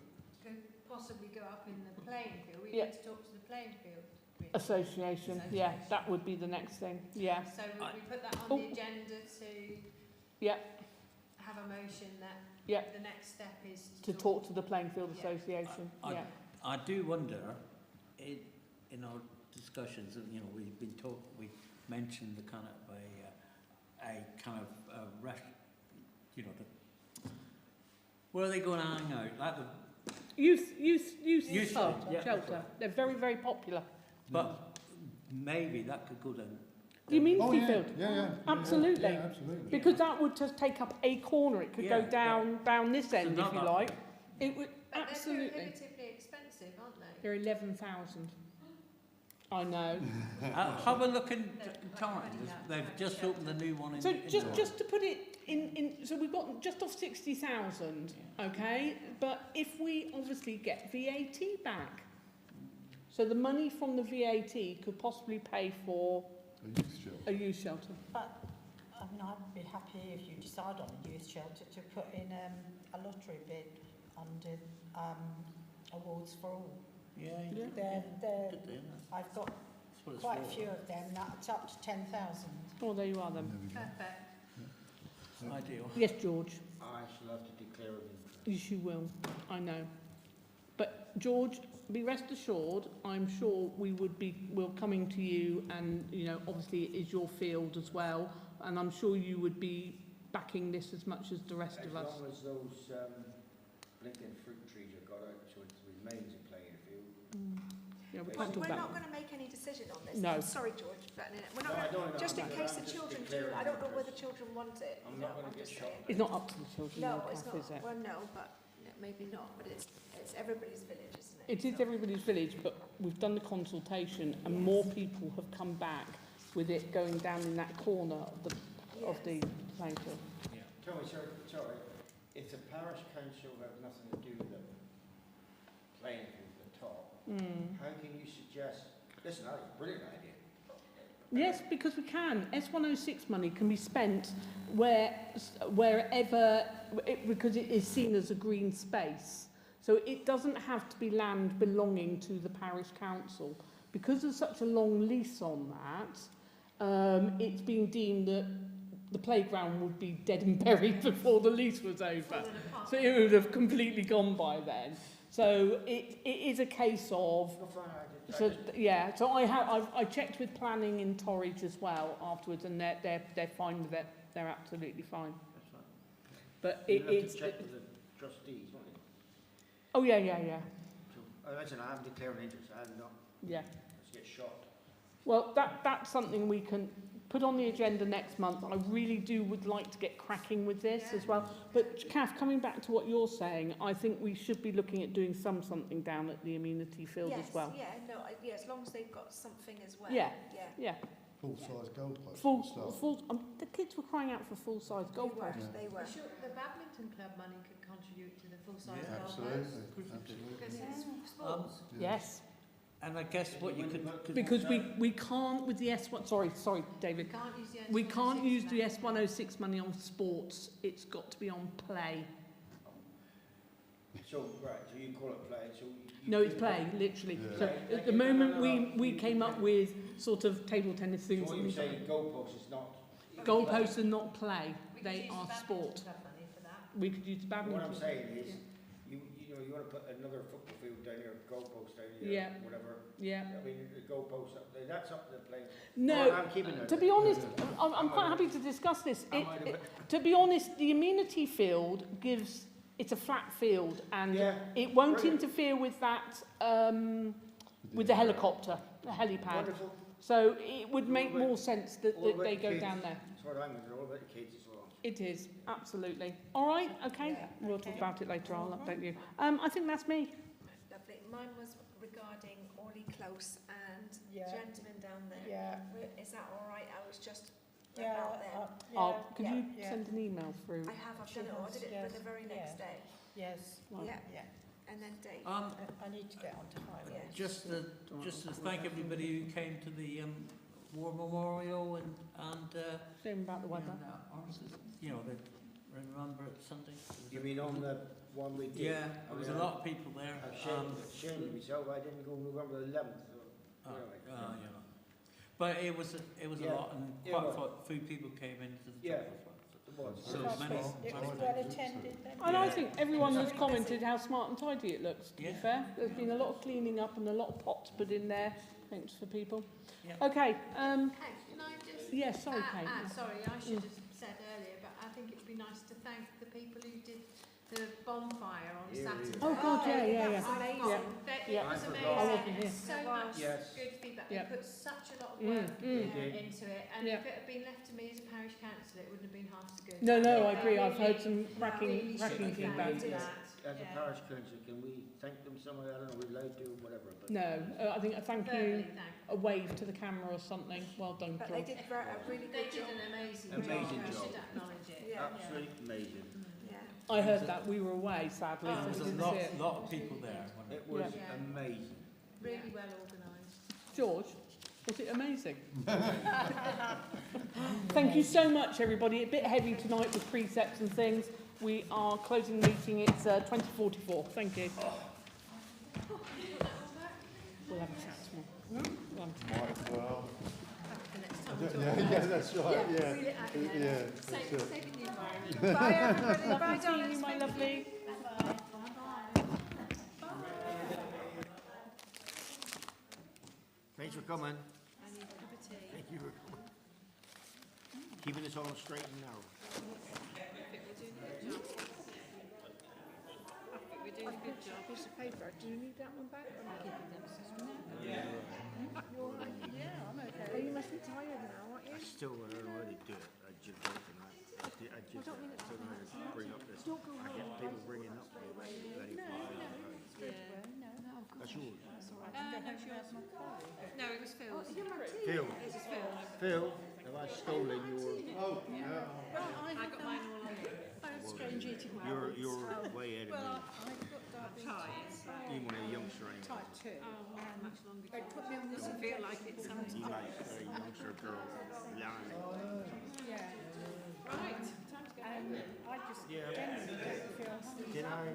could possibly go up in the playing field, we need to talk to the playing field Association, yeah, that would be the next thing, yeah. So would we put that on the agenda to have a motion that the next step is to talk to the Playing Field Association, I do wonder, in our discussions, you know, we mentioned the kind of where are they going to hang out? Like the youth shelter. shelter. They're very, very popular. But maybe that could go down. The amenity field. Yeah. Absolutely. Yeah, absolutely. Because that would just take up a corner. It could go down this end, if you like. It would But absolutely. they're prohibitively expensive, aren't they? They're 11,000. I know. Have a look in Torrance. They've just opened a new one in. So just to put it in, so we've got just off 60,000, okay? But if we obviously get VAT back, so the money from the VAT could possibly pay for a youth shelter. But I mean, I'd be happy if you decide on a youth shelter to put in a lottery bid under awards for all. Yeah. I've got what it's quite a for. few of them, that's up to 10,000. Oh, there you are then. Perfect. Ideal. Yes, George. I shall have to declare an interest. Yes, you will. I know. But George, be rest assured, I'm sure we're coming to you, and obviously it is your field as well, and I'm sure you would be backing this as much as the rest of us. As long as those blinking fruit trees are got out, so it remains a playing field. Yeah, we We're can't talk not about. going to make any decision on this. No. I'm sorry, George, but we're not No, I gonna, don't know. just in case the I'm just children do. declaring I don't know whether interest. children want it. I'm you not know, gonna I'm get just shot. saying. It's not up to the children, No, though, it's Kath, not. is it? Well, no, but maybe not. But it's everybody's village, isn't it? It is So- everybody's village, but we've done the consultation, and more people have come back with it going down in that corner of the playing field. Tell me, sir, sorry, if the parish council have nothing to do with the playing field at the top, how can you suggest, listen, that's a brilliant idea. Yes, because we can. S106 money can be spent wherever, because it is seen as a green space. So it doesn't have to be land belonging to the parish council. Because there's such a long lease on that, it's been deemed that the playground would be dead and buried before the lease was over. So it would have completely gone by then. So it is a case of... So yeah, so I checked with planning in Torridge as well afterwards, and they're fine with it. They're absolutely fine. That's right. But You'll have it's to check with the trustees, won't you? oh yeah. So, listen, I'm declaring interest, I'm not, Yeah. let's get shot. Well, that's something we can put on the agenda next month. I really would like to get cracking with this as well. But Kath, coming back to what you're saying, I think we should be looking at doing something down at the amenity field yes, as well. Yeah, no, yeah, as long as they've got something as well. Yeah. Yeah. Yeah. Full-size goalposts. Full. The kids were crying out for full-size goalposts. They were. Sure, the badminton club money could contribute to the full-size Yeah, goalposts. absolutely. Because it's sports. Yes. And I guess what you could... Because we can't with the S1... Sorry, David. Can't use the We can't use the S106 S106 money on sports. It's got to be on play. So, right, so you call it play, so... No, it's play, literally. Yeah. So at the moment we came up with sort of table tennis So things. what you're saying, goalposts is not... Goalposts are not play. We could They use are the sport. badminton club money for that. We could use What badminton. I'm saying is, you want to put another football field down here, goalpost down here, Yeah. whatever. Yeah. I mean, the goalposts up there, that's up to the play. No, I'm keeping it. to be honest, I'm quite happy to discuss this. To be honest, the amenity field it's a flat field, and Yeah, it won't brilliant. interfere with that, with the helicopter, the helipad. Wonderful. So it would make All about- more sense that all about they the go kids. down there. That's what I'm all about the kids as well. It is, absolutely. All right, okay. Yeah, We'll talk okay. about it later. I'll update you. I think that's me. Lovely. Mine was regarding Orley Close and Yeah. gentleman down there. Yeah. Is that all right? I was just Yeah. about them. Could yeah, you yeah. send an email through? I have. I've She done it. I has, did it yes, for the very next yeah. day. Yes. Right. Yeah. Yeah. And then Dave. I need to get onto highways. Yeah. Just to thank everybody who came to the War Memorial and Shame about the weather. you know, they remember it Sunday. You mean on the one we did? Yeah, there was a lot of people there. Ashamed of myself, I didn't go November 11th. So, You know. But it was a Yeah. lot, and Yeah, quite well. a few people came into the Yeah. chapel. it was. So It many- was well attended then. And I Yeah. think everyone has commented how smart and tidy it looks, to be Yeah. fair. There's been a lot of cleaning up and a lot of pots put in there. Thanks for people. Yeah. Okay, Kate, can I just... yeah, sorry, Kate. Sorry, I should have said earlier, but I think it would be nice to thank the people who did the bonfire on Yeah, Saturday. Oh, God, yeah. That's amazing. Yeah. It was I amazing. forgot. I wasn't here. So It much was. Yes. good feedback. Yeah. They put such a lot of Mm, work mm. into it, and Yeah. if it had been left to me as a parish councillor, it wouldn't have been half as good. No, I Yeah, agree. I've really- heard some racking really should feedback. be thanked for that. As a Yeah. parish council, can we thank them somehow? I don't know, we're allowed to, whatever. But No, I think a thank you, Verbally thank. a wave to the camera or something. Well done, But they George. did a really They good did job. an amazing Amazing job. I job. should acknowledge it. Yeah. Absolutely amazing. Yeah. I heard that. We were away, sadly, Oh, so There was we a didn't see it. lot of people there. wasn't It was Yeah. amazing. Really well organised. George, was it amazing? Thank you so much, everybody. A bit heavy tonight with precepts and things. We are closing the meeting. It's 20:44. Thank you. We'll have a chat tomorrow. We'll have a chat. Might as well. The next time we talk Yeah, about yeah, that's right, Reel yeah. it out, yeah. Yeah, Save, that's it. saving the environment. Bye everybody, bye Lovely seeing darling. you, my lovely. Thanks for coming. I need a cup of tea. Thank you for coming. Keeping us all straight and narrow. I think we're doing a good job. I think we're doing a good job. Piece of paper. Do you need that one back or not? Keeping them suspended. You're all right? Yeah, I'm okay. Oh, you must be tired now, aren't you? I still don't know how to do it. I just don't tonight. I just don't know how to bring up this. I get people bringing up very No, far. no, it's good. Yeah. No, of course. That's yours. That's all right. No, Go it's home and yours. have my coffee. No, it was Phil's. You're my tea. Phil, It was Phil's. Phil, have I stolen your? Oh, yeah. I got mine all on. I have strange eating You're habits. way ahead of Well, me. I've got diabetes. You want a youngster anyway. Type 2. Oh, much longer. They put me on this. Doesn't feel like it's something. You like a youngster girl, Larry. Yeah. Right, time to go. I just Yeah. genuinely don't feel hungry. Did I?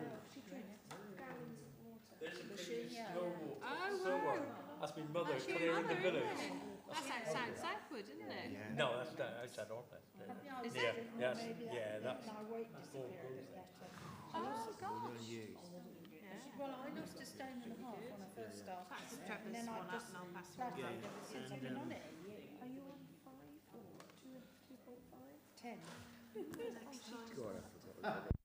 Yeah. Oh, wow. That's my mother That's your clearing the mother, village. isn't it? That's outside Southwood, isn't it? Yeah. No, that's down outside Orpeth. Yeah, I was Yeah, thinking yes, maybe that yeah, made that's my weight disappear a bit better. Oh, gosh. Yes. Well, I lost a stone and a half when I first started. Perhaps and Trevor's then one I up just and I'll pass it flat on. out ever since I've been on it. Are you on 5 or 2.5? 10. God, I forgot.